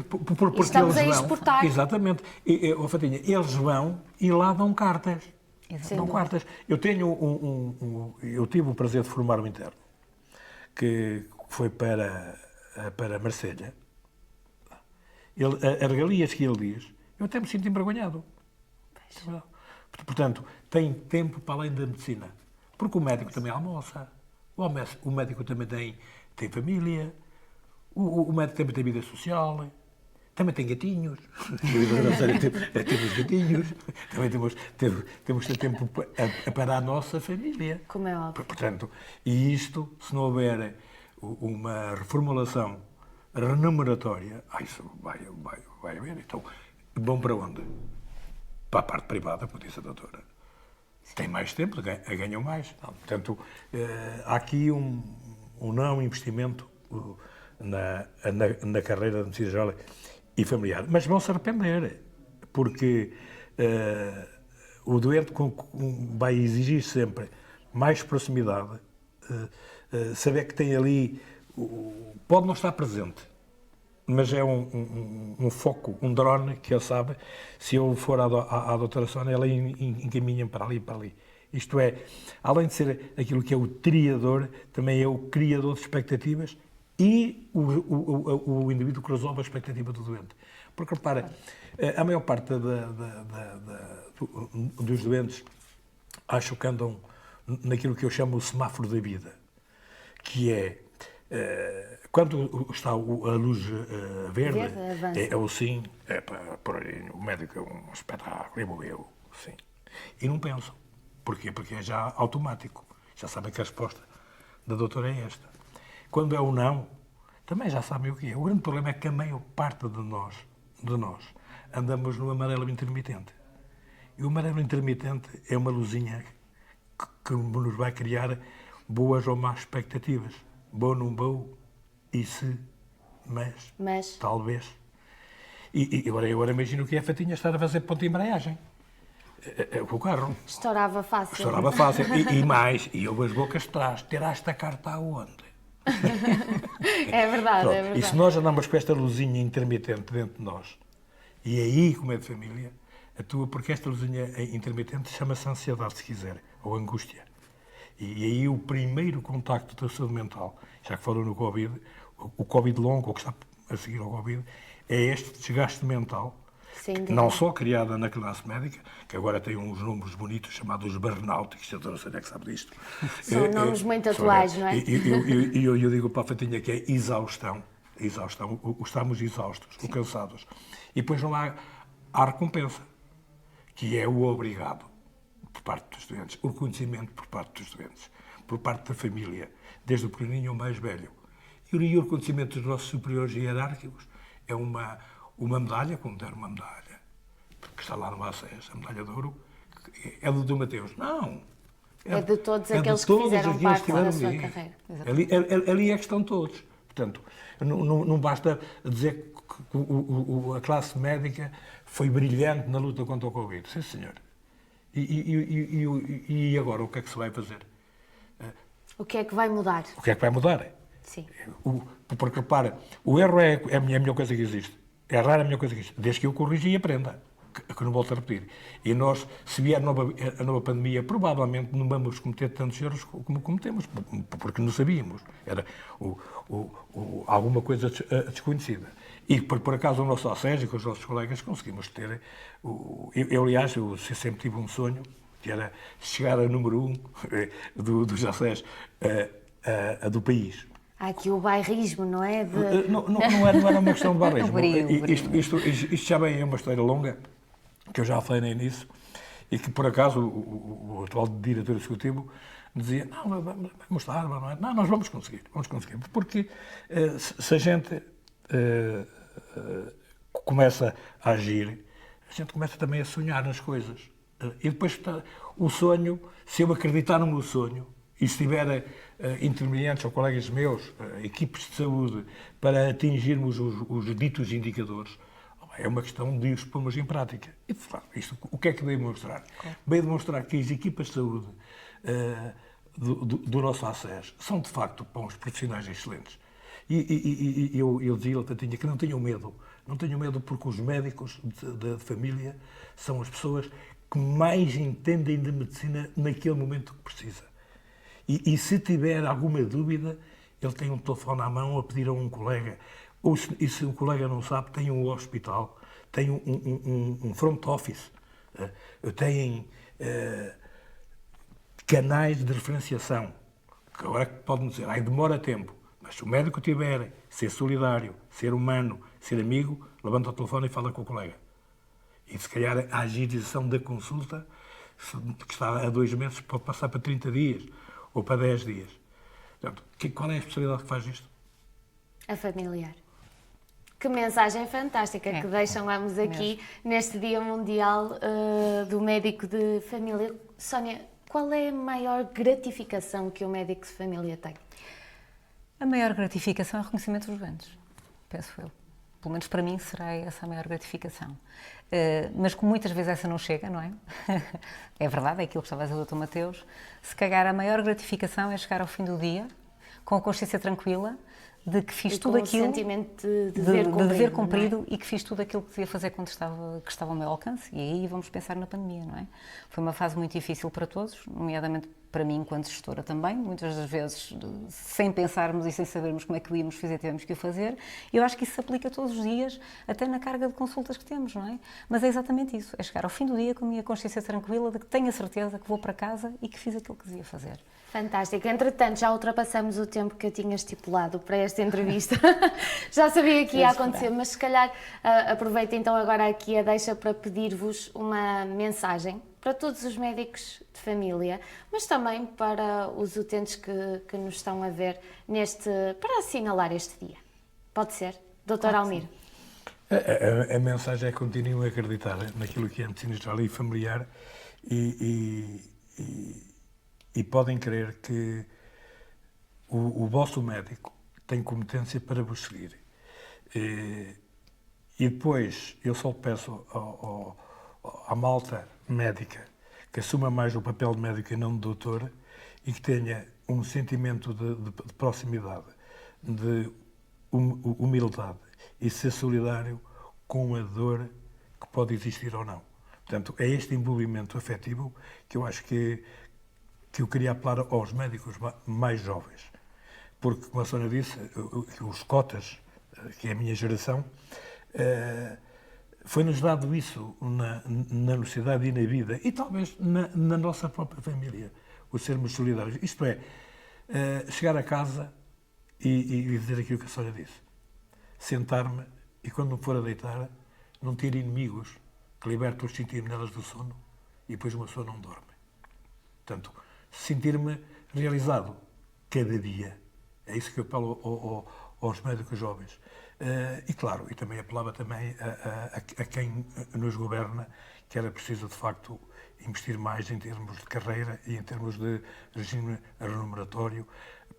Porque estamos eles a exportar. Exatamente. Fatinha, eles vão e lá dão cartas. Dão cartas. Eu tive o prazer de formar um interno, que foi para Marselha. As regalias que ele diz, eu até me sinto envergonhado. Portanto, tem tempo para além da medicina. Porque o médico também almoça, o médico também tem família, o médico também tem vida social, também tem gatinhos. Temos gatinhos, também temos ter tempo para a nossa família. Como é óbvio. Portanto, e isto, se não houver uma reformulação remuneratória, isso vai haver. Então, bom para onde? Para a parte privada, como disse a doutora. Tem mais tempo, ganham mais. Não, portanto, há aqui um não investimento na carreira de medicina geral e familiar. Mas vão se arrepender, porque o doente vai exigir sempre mais proximidade, saber que tem ali, pode não estar presente, mas é um foco, um drone que ele sabe, se eu for à doutora Sónia, ela encaminha para ali e para ali. Isto é, além de ser aquilo que é o triador, também é o criador de expectativas e o indivíduo que resolve a expectativa do doente. Porque, repara, a maior parte dos doentes acho que andam naquilo que eu chamo o semáforo da vida, que é... quando está a luz verde, é o sim, por aí, o médico é um espetáculo, e morreu, sim. E não pensam. Porquê? Porque é já automático. Já sabem que a resposta da doutora é esta. Quando é o não, também já sabem o que é. O grande problema é que a maior parte de nós andamos no amarelo intermitente. E o amarelo intermitente é uma luzinha que nos vai criar boas ou más expectativas. Vou, não vou, e se, mas. Talvez. E agora imagino o que é a Fatinha estar a fazer ponto de embreagem. O carro. Estourava fácil. Estourava fácil. E mais, e eu as bocas de trás. Terá esta carta aonde? É verdade, Pronto. é verdade. E se nós andamos com esta luzinha intermitente dentro de nós, e aí, como é de família, atua porque esta luzinha intermitente chama-se ansiedade, se quiser, ou angústia. E aí o primeiro contacto da saúde mental, já que falou no Covid, o Covid longo, ou que está a seguir ao Covid, é este desgaste mental, não só criada na classe médica, que agora tem uns números bonitos chamados burnout, que a doutora Sónia que sabe disto. São nomes muito atuais, não é? E eu digo para a Fatinha que é exaustão. exaustão, estamos exaustos, ou cansados. E depois não há recompensa, que é o obrigado por parte dos doentes, o reconhecimento por parte dos doentes, por parte da família, desde o pequenininho ao mais velho. E o reconhecimento dos nossos superiores hierárquicos é uma medalha, como der uma medalha, porque está lá no ACES, a medalha de ouro, é do Dom Mateus. Não! É de todos aqueles que fizeram parte da sua carreira. Ali é que estão todos. Portanto, não basta dizer que a classe médica foi brilhante na luta contra o Covid. Sim, senhor. E agora, o que é que se vai fazer? O que é que vai mudar? O que é que vai mudar? Sim. Porque, repara, o erro é a melhor coisa que existe. Errar é a melhor coisa que existe. Desde que eu corrija e aprenda. Que não volto a repetir. E nós, se vier a nova pandemia, provavelmente não vamos cometer tantos erros como cometemos, porque não sabíamos. Era alguma coisa desconhecida. E, por acaso, o nosso ACES e com os nossos colegas conseguimos ter... aliás, eu sempre tive um sonho, que era chegar a número 1 dos ACES do país. Há aqui o bairrismo, não é? Não era uma questão de bairrismo. Isto já bem é uma história longa, que eu já falei nisso, e que, por acaso, o atual diretor executivo dizia, vamos estar, não, nós vamos conseguir, porque se a gente começa a agir, a gente começa também a sonhar nas coisas. E depois o sonho, se eu acreditar no meu sonho, e se tiver intermediantes ou colegas meus, equipes de saúde, para atingirmos os ditos indicadores, é uma questão de os pormos em prática. E, isto, o que é que veio demonstrar? Veio demonstrar que as equipas de saúde do nosso ACES são, de facto, bons profissionais excelentes. E eu dizia que não tenham medo. Não tenham medo porque os médicos de família são as pessoas que mais entendem de medicina naquele momento que precisa. E se tiver alguma dúvida, ele tem um telefone à mão a pedir a um colega. E se o colega não sabe, tem um hospital, tem um front office, tem canais de referenciação. Que agora pode-me dizer, demora tempo. Mas se o médico tiver, ser solidário, ser humano, ser amigo, levanta o telefone e fala com o colega. E se calhar a agilização da consulta, que está a 2 meses, pode passar para 30 dias ou para 10 dias. Portanto, qual é a especialidade que faz isto? A familiar. Que mensagem fantástica que deixamos aqui neste Dia Mundial do Médico de Família. Sónia, qual é a maior gratificação que o médico de família tem? A maior gratificação é o reconhecimento dos doentes, penso eu. Pelo menos para mim será essa a maior gratificação. Mas como muitas vezes essa não chega, não é? É verdade, é aquilo que estava a dizer o Dr. Mateus. Se calhar a maior gratificação é chegar ao fim do dia com a consciência tranquila de que fiz tudo aquilo, com o sentimento de dever cumprido, e que fiz tudo aquilo que devia fazer quando estava ao meu alcance. E aí vamos pensar na pandemia, não é? Foi uma fase muito difícil para todos, nomeadamente para mim enquanto gestora também, muitas das vezes sem pensarmos e sem sabermos como é que o íamos fazer, tivemos que o fazer. E eu acho que isso se aplica todos os dias, até na carga de consultas que temos, não é? Mas é exatamente isso, é chegar ao fim do dia com a minha consciência tranquila de que tenho a certeza que vou para casa e que fiz aquilo que devia fazer. Fantástico. Entretanto, já ultrapassamos o tempo que eu tinha estipulado para esta entrevista. Já sabia que ia acontecer, mas se calhar aproveito então agora aqui a deixa para pedir-vos uma mensagem para todos os médicos de família, mas também para os utentes que nos estão a ver para assinalar este dia. Pode ser? Dr. Almir. A mensagem é que continuem a acreditar naquilo que é a medicina geral e familiar e podem crer que o vosso médico tem competência para vos seguir. E depois, eu só peço à malta médica que assuma mais o papel de médico e não de doutor e que tenha um sentimento de proximidade, de humildade e ser solidário com a dor que pode existir ou não. Portanto, é este envolvimento afetivo que eu acho que eu queria apelar aos médicos mais jovens. Porque, como a Sónia disse, os cotas, que é a minha geração, foi-nos dado isso na sociedade e na vida, e talvez na nossa própria família, o sermos solidários. Isto é, chegar a casa e dizer aquilo que a Sónia disse. sentar-me e, quando me for a deitar, não ter inimigos que libertam os sentinelas do sono e depois uma pessoa não dorme. Portanto, sentir-me realizado cada dia. É isso que eu apelo aos médicos jovens. E claro, e também apelava também a quem nos governa, que era preciso, de facto, investir mais em termos de carreira e em termos de regime remuneratório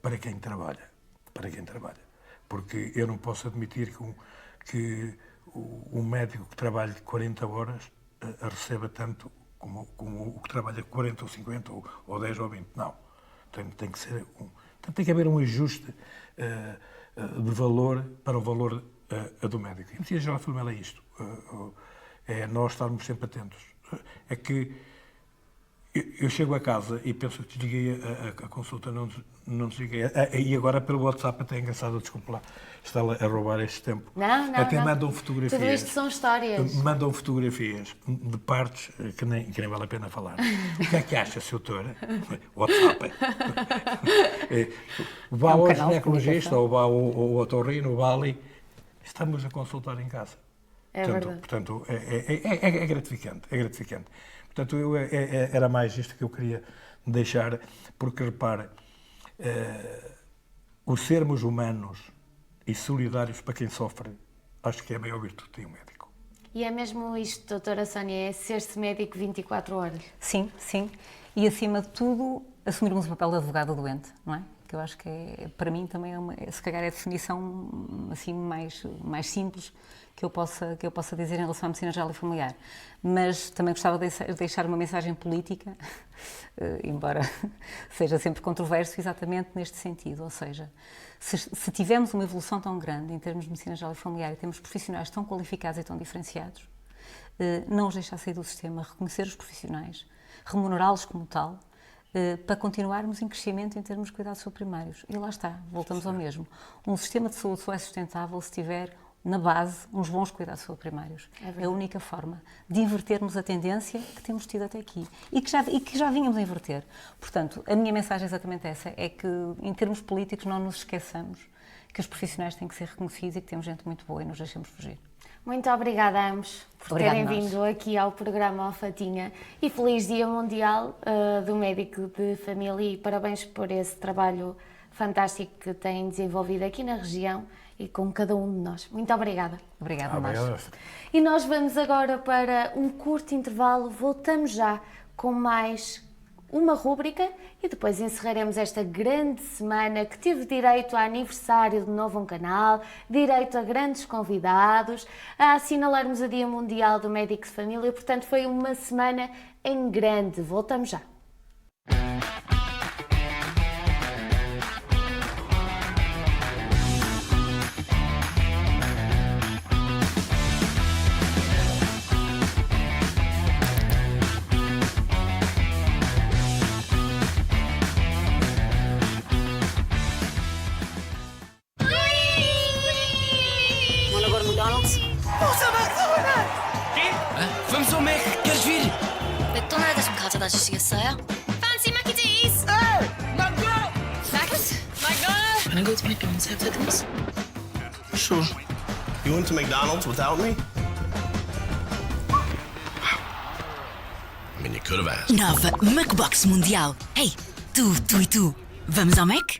para quem trabalha. Para quem trabalha. Porque eu não posso admitir que um médico que trabalhe 40 horas receba tanto como o que trabalha 40 ou 50 ou 10 ou 20. Não. Tem que ser tem que haver um ajuste de valor para o valor do médico. E, Medicina Geral de Família, é isto. É nós estarmos sempre atentos. É que eu chego a casa e penso que desliguei a consulta, não desliguei. E agora pelo WhatsApp até é engraçado, desculpa lá, está a roubar este tempo. Não. Até mandam fotografias. Tudo isto são histórias. Mandam fotografias de partes que nem vale a pena falar. O que é que acha, Sr. Doutor? WhatsApp. Vá ao ginecologista, ou vá ao otorrino, ou vá ali. Estamos a consultar em casa. Portanto, é gratificante, é gratificante. Portanto, era mais isto que eu queria deixar, porque, repare, o sermos humanos e solidários para quem sofre, acho que é a maior virtude de um médico. E é mesmo isto, doutora Sónia, é ser-se médico 24 horas? Sim. E, acima de tudo, assumirmos o papel de advogado doente, não é? Que eu acho que, para mim, também se calhar é a definição assim, mais simples que eu possa dizer em relação à medicina geral e familiar. Mas também gostava de deixar uma mensagem política, embora seja sempre controverso, exatamente neste sentido. Ou seja, se tivermos uma evolução tão grande em termos de medicina geral e familiar e temos profissionais tão qualificados e tão diferenciados, não os deixar sair do sistema, reconhecer os profissionais, remunerá-los como tal, para continuarmos em crescimento em termos de cuidados primários. E lá está, voltamos ao mesmo. Um sistema de saúde só é sustentável se tiver na base uns bons cuidados primários. É a única forma de invertermos a tendência que temos tido até aqui e que já vínhamos a inverter. Portanto, a minha mensagem é exatamente essa, é que em termos políticos não nos esqueçamos que os profissionais têm que ser reconhecidos e que temos gente muito boa e nos deixemos fugir. Muito obrigada a ambos por terem vindo aqui ao programa Alfatinha e feliz Dia Mundial do Médico de Família e parabéns por esse trabalho fantástico que têm desenvolvido aqui na região e com cada um de nós. Muito obrigada. Obrigada, nós. E nós vamos agora para um curto intervalo, voltamos já com mais uma rúbrica e depois encerraremos esta grande semana que teve direito a aniversário de novo canal, direito a grandes convidados, a assinalarmos o Dia Mundial do Médico de Família, portanto foi uma semana em grande. Voltamos já. Vamos ao Mac, queres vir? 맥도날드 좀 가져다 주시겠어요? Fancy Mac and Cheese! Hey! McDonald's! Max? McDonald's? Can I go to McDonald's? Have items? Sure. You went to McDonald's without me? I mean, you could have asked. Nova Macbox Mundial. Hey, tu e tu, vamos ao Mac?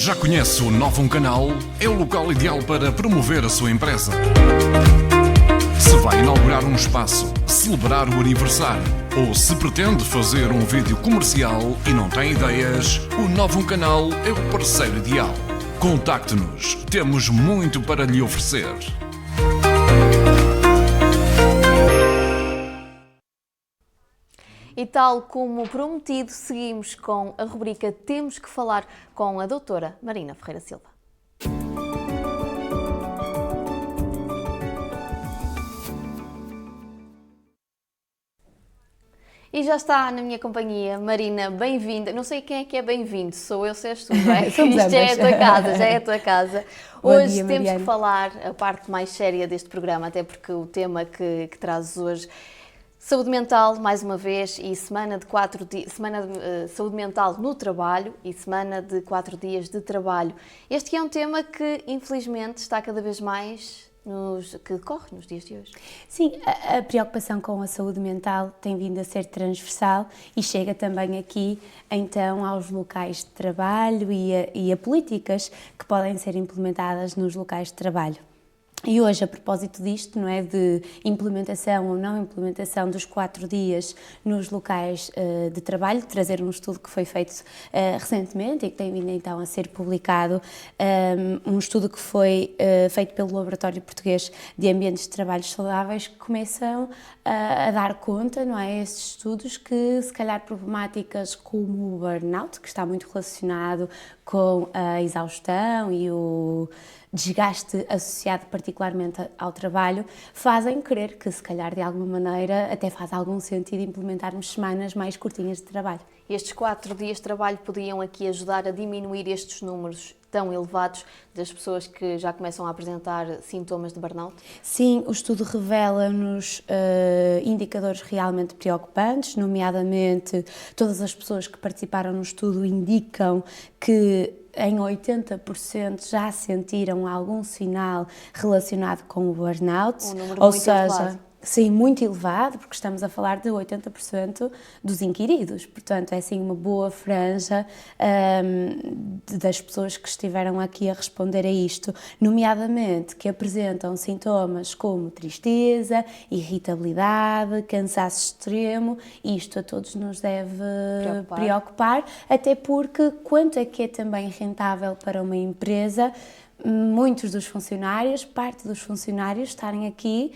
Já conhece o Novum Canal? É o local ideal para promover a sua empresa. Se vai inaugurar um espaço, celebrar o aniversário ou se pretende fazer um vídeo comercial e não tem ideias, o Novum Canal é o parceiro ideal. Contacte-nos, temos muito para lhe oferecer. E tal como prometido, seguimos com a rubrica Temos que Falar com a doutora Marina Ferreira Silva. E já está na minha companhia, Marina, bem-vinda. Não sei quem é bem-vindo, sou eu, se és tu, não é? Isto já é a tua casa, já é a tua casa. Hoje dia, temos que falar a parte mais séria deste programa, até porque o tema que trazes hoje, saúde mental, mais uma vez, e semana de 4 dias, saúde mental no trabalho e semana de 4 dias de trabalho. Este é um tema que, infelizmente, está cada vez mais que decorre nos dias de hoje. Sim, a preocupação com a saúde mental tem vindo a ser transversal e chega também aqui, então, aos locais de trabalho e a políticas que podem ser implementadas nos locais de trabalho. E hoje, a propósito disto, não é, de implementação ou não implementação dos 4 dias nos locais de trabalho, trazer um estudo que foi feito recentemente e que tem vindo então a ser publicado, um estudo que foi feito pelo Laboratório Português de Ambientes de Trabalho Saudáveis, que começam a dar conta, não é, esses estudos que se calhar problemáticas como o burnout, que está muito relacionado com a exaustão e o desgaste associado particularmente ao trabalho, fazem crer que, se calhar, de alguma maneira, até faz algum sentido implementarmos semanas mais curtinhas de trabalho. Estes 4 dias de trabalho podiam aqui ajudar a diminuir estes números tão elevados das pessoas que já começam a apresentar sintomas de burnout? Sim, o estudo revela-nos indicadores realmente preocupantes, nomeadamente todas as pessoas que participaram no estudo indicam que em 80% já sentiram algum sinal relacionado com o burnout, um número muito elevado. Sim, muito elevado, porque estamos a falar de 80% dos inquiridos, portanto é assim uma boa franja das pessoas que estiveram aqui a responder a isto, nomeadamente que apresentam sintomas como tristeza, irritabilidade, cansaço extremo, e isto a todos nos deve preocupar, até porque quanto é que é também rentável para uma empresa muitos dos funcionários, parte dos funcionários estarem aqui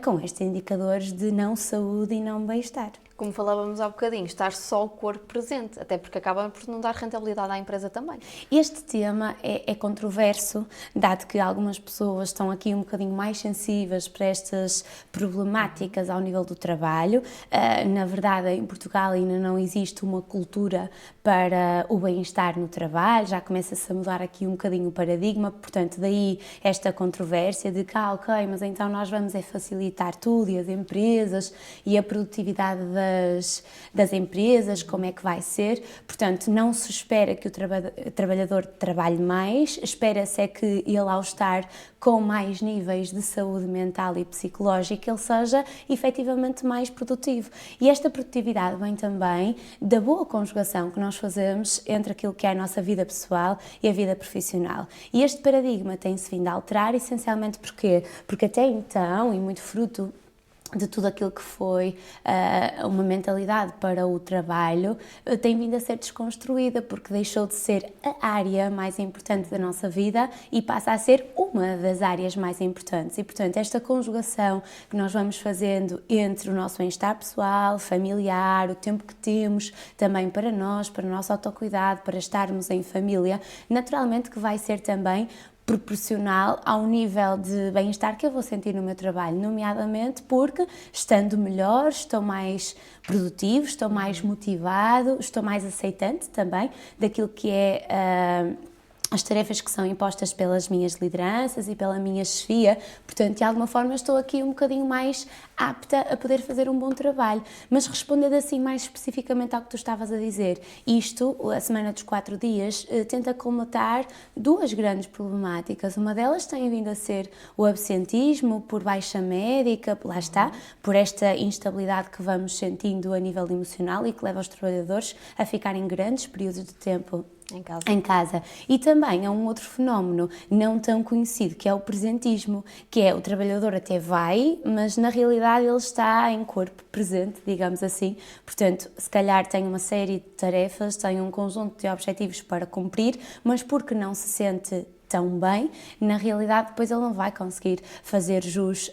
com estes indicadores de não saúde e não bem-estar. Como falávamos há bocadinho, estar só o corpo presente, até porque acaba por não dar rentabilidade à empresa também. Este tema é controverso, dado que algumas pessoas estão aqui um bocadinho mais sensíveis para estas problemáticas ao nível do trabalho. Na verdade, em Portugal ainda não existe uma cultura para o bem-estar no trabalho, já começa-se a mudar aqui um bocadinho o paradigma, portanto, daí esta controvérsia de que, ok, mas então nós vamos facilitar tudo e as empresas e a produtividade das empresas, como é que vai ser. Portanto, não se espera que o trabalhador trabalhe mais, espera-se é que ele, ao estar com mais níveis de saúde mental e psicológica, ele seja efetivamente mais produtivo. E esta produtividade vem também da boa conjugação que nós fazemos entre aquilo que é a nossa vida pessoal e a vida profissional. E este paradigma tem-se vindo a alterar, essencialmente porquê? Porque até então, e muito fruto de tudo aquilo que foi uma mentalidade para o trabalho, tem vindo a ser desconstruída, porque deixou de ser a área mais importante da nossa vida e passa a ser uma das áreas mais importantes. E, portanto, esta conjugação que nós vamos fazendo entre o nosso bem-estar pessoal, familiar, o tempo que temos também para nós, para o nosso autocuidado, para estarmos em família, naturalmente que vai ser também proporcional ao nível de bem-estar que eu vou sentir no meu trabalho, nomeadamente porque, estando melhor, estou mais produtivo, estou mais motivado, estou mais aceitante também daquilo que é as tarefas que são impostas pelas minhas lideranças e pela minha chefia, portanto, de alguma forma estou aqui um bocadinho mais apta a poder fazer um bom trabalho. Mas respondendo assim mais especificamente ao que tu estavas a dizer, isto, a semana dos 4 dias, tenta colmatar 2 grandes problemáticas. Uma delas tem vindo a ser o absentismo por baixa médica, lá está, por esta instabilidade que vamos sentindo a nível emocional e que leva os trabalhadores a ficarem grandes períodos de tempo em casa. E também há um outro fenómeno não tão conhecido, que é o presentismo, que é o trabalhador até vai, mas na realidade ele está em corpo presente, digamos assim. Portanto, se calhar tem uma série de tarefas, tem um conjunto de objetivos para cumprir, mas porque não se sente tão bem, na realidade depois ele não vai conseguir fazer jus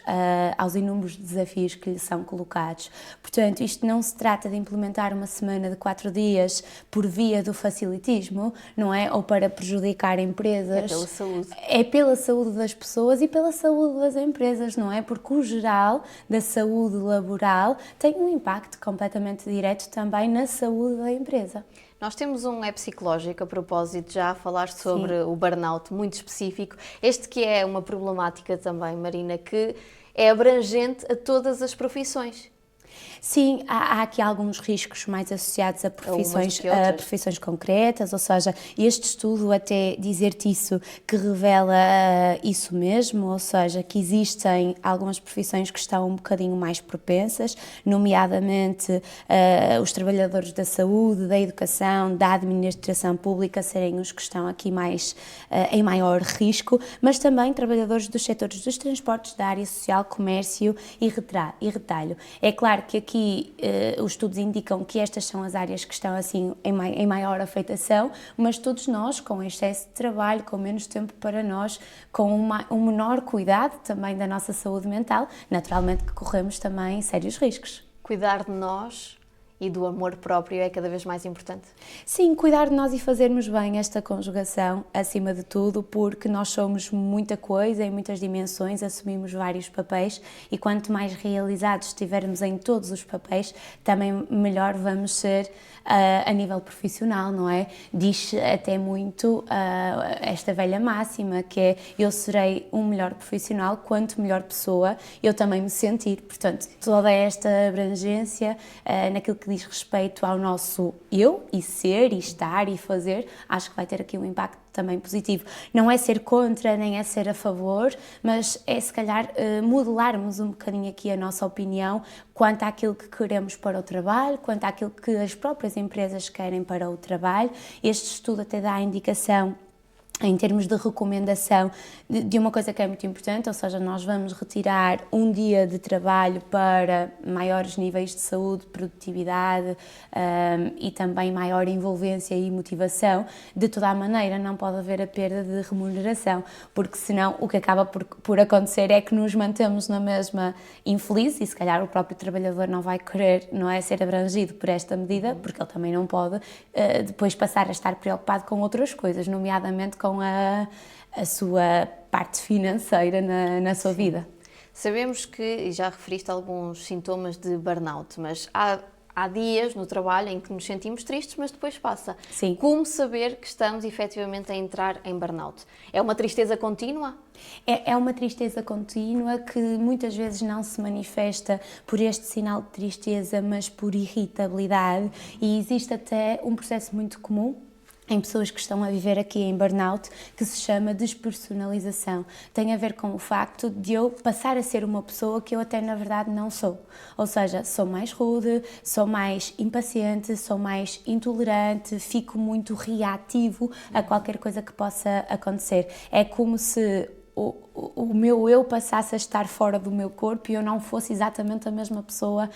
aos inúmeros desafios que lhe são colocados. Portanto, isto não se trata de implementar uma semana de 4 dias por via do facilitismo, não é? Ou para prejudicar empresas. É pela saúde. É pela saúde das pessoas e pela saúde das empresas, não é? Porque o geral da saúde laboral tem um impacto completamente direto também na saúde da empresa. Nós temos um app psicológico, a propósito, já a falar sobre o burnout muito específico. Este que é uma problemática também, Marina, que é abrangente a todas as profissões. Sim, há aqui alguns riscos mais associados a profissões concretas, ou seja, este estudo até dizer-te isso, que revela isso mesmo, ou seja, que existem algumas profissões que estão um bocadinho mais propensas, nomeadamente os trabalhadores da saúde, da educação, da administração pública serem os que estão aqui mais em maior risco, mas também trabalhadores dos setores dos transportes, da área social, comércio e retalho. É claro que aqui os estudos indicam que estas são as áreas que estão assim em maior afetação, mas todos nós, com excesso de trabalho, com menos tempo para nós, com um menor cuidado também da nossa saúde mental, naturalmente que corremos também sérios riscos. Cuidar de nós e do amor próprio é cada vez mais importante? Sim, cuidar de nós e fazermos bem esta conjugação, acima de tudo, porque nós somos muita coisa, em muitas dimensões, assumimos vários papéis e quanto mais realizados estivermos em todos os papéis, também melhor vamos ser a nível profissional, não é? Diz até muito esta velha máxima, que é: eu serei um melhor profissional quanto melhor pessoa eu também me sentir. Portanto, toda esta abrangência naquilo que diz respeito ao nosso eu, e ser, e estar, e fazer, acho que vai ter aqui um impacto também positivo. Não é ser contra, nem é ser a favor, mas é se calhar modelarmos um bocadinho aqui a nossa opinião quanto àquilo que queremos para o trabalho, quanto àquilo que as próprias empresas querem para o trabalho. Este estudo até dá a indicação, em termos de recomendação, de uma coisa que é muito importante, ou seja, nós vamos retirar um dia de trabalho para maiores níveis de saúde, produtividade e também maior envolvência e motivação. De toda a maneira, não pode haver a perda de remuneração, porque senão o que acaba por acontecer é que nos mantemos na mesma infeliz e se calhar o próprio trabalhador não vai querer, não é, ser abrangido por esta medida, porque ele também não pode depois passar a estar preocupado com outras coisas, nomeadamente com a sua parte financeira na sua vida. Sabemos que, e já referiste alguns sintomas de burnout, mas há dias no trabalho em que nos sentimos tristes, mas depois passa. Sim. Como saber que estamos efetivamente a entrar em burnout? É uma tristeza contínua? É uma tristeza contínua que muitas vezes não se manifesta por este sinal de tristeza, mas por irritabilidade, e existe até um processo muito comum em pessoas que estão a viver aqui em burnout, que se chama despersonalização. Tem a ver com o facto de eu passar a ser uma pessoa que eu até na verdade não sou. Ou seja, sou mais rude, sou mais impaciente, sou mais intolerante, fico muito reativo a qualquer coisa que possa acontecer. É como se o meu eu passasse a estar fora do meu corpo e eu não fosse exatamente a mesma pessoa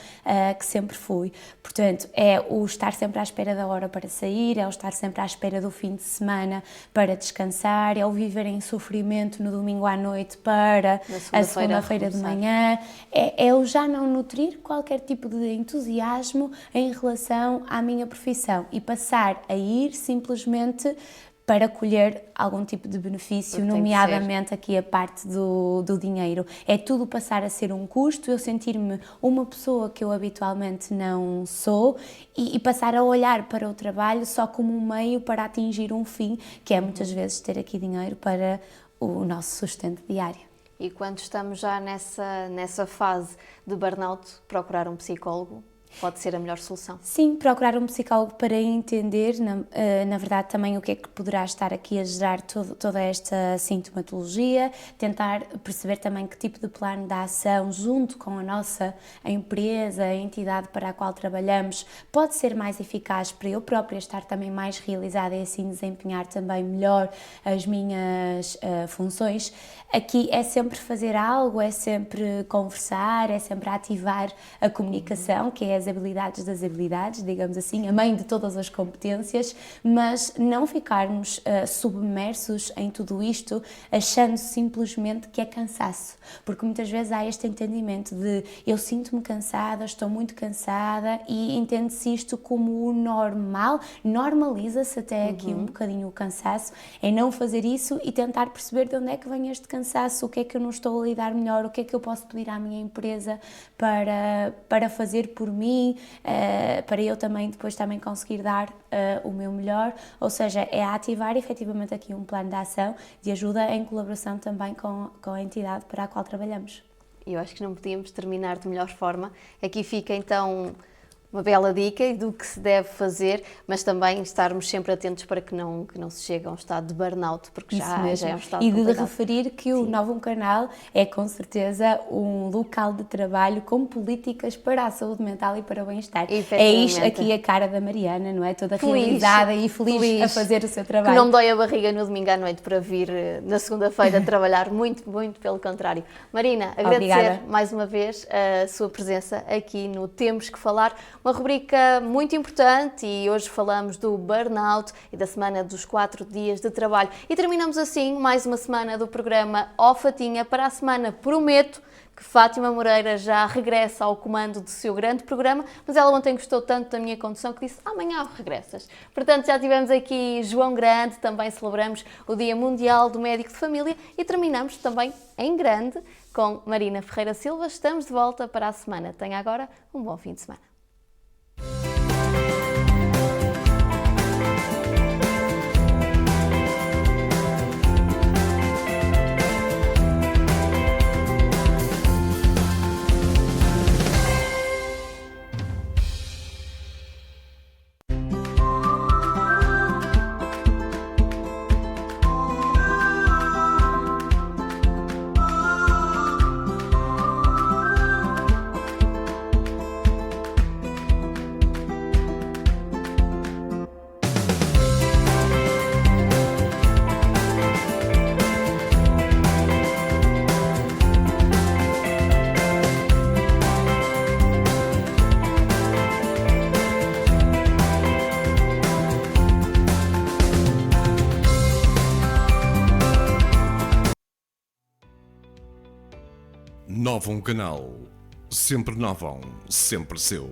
que sempre fui. Portanto, é o estar sempre à espera da hora para sair, é o estar sempre à espera do fim de semana para descansar, é o viver em sofrimento no domingo à noite para a segunda-feira de manhã, é o já não nutrir qualquer tipo de entusiasmo em relação à minha profissão e passar a ir simplesmente para colher algum tipo de benefício, nomeadamente aqui a parte do dinheiro. É tudo passar a ser um custo, eu sentir-me uma pessoa que eu habitualmente não sou e passar a olhar para o trabalho só como um meio para atingir um fim, que é muitas vezes ter aqui dinheiro para o nosso sustento diário. E quando estamos já nessa fase de burnout, procurar um psicólogo pode ser a melhor solução. Sim, procurar um psicólogo para entender, na verdade, também o que é que poderá estar aqui a gerar toda esta sintomatologia, tentar perceber também que tipo de plano de ação, junto com a nossa empresa, a entidade para a qual trabalhamos, pode ser mais eficaz para eu própria estar também mais realizada e assim desempenhar também melhor as minhas funções. Aqui é sempre fazer algo, é sempre conversar, é sempre ativar a comunicação, que é as habilidades das habilidades, digamos assim, a mãe de todas as competências, mas não ficarmos submersos em tudo isto, achando simplesmente que é cansaço, porque muitas vezes há este entendimento de eu sinto-me cansada, estou muito cansada e entende-se isto como o normal, normaliza-se até aqui um bocadinho o cansaço, é não fazer isso e tentar perceber de onde é que vem este cansaço, o que é que eu não estou a lidar melhor, o que é que eu posso pedir à minha empresa para fazer por mim, para eu também depois também conseguir dar o meu melhor, ou seja, é ativar efetivamente aqui um plano de ação de ajuda em colaboração também com a entidade para a qual trabalhamos. Eu acho que não podíamos terminar de melhor forma. Aqui fica então uma bela dica do que se deve fazer, mas também estarmos sempre atentos para que não se chegue a um estado de burnout, porque já é um estado e de complicado. referir que o Novum Canal é com certeza um local de trabalho com políticas para a saúde mental e para o bem-estar. É isto aqui a cara da Mariana, não é? Toda realizada e feliz a fazer o seu trabalho. Que não me dói a barriga no domingo à noite para vir na segunda-feira trabalhar, muito, muito pelo contrário. Marina, agradecer mais uma vez a sua presença aqui no Temos que Falar, uma rubrica muito importante, e hoje falamos do burnout e da semana dos 4 dias de trabalho. E terminamos assim mais uma semana do programa Ó Fatinha. Para a semana prometo que Fátima Moreira já regressa ao comando do seu grande programa, mas ela ontem gostou tanto da minha condução que disse amanhã regressas. Portanto, já tivemos aqui João Grande, também celebramos o Dia Mundial do Médico de Família e terminamos também em grande com Marina Ferreira Silva. Estamos de volta para a semana. Tenha agora um bom fim de semana. Novum Canal. Sempre Novum, sempre seu.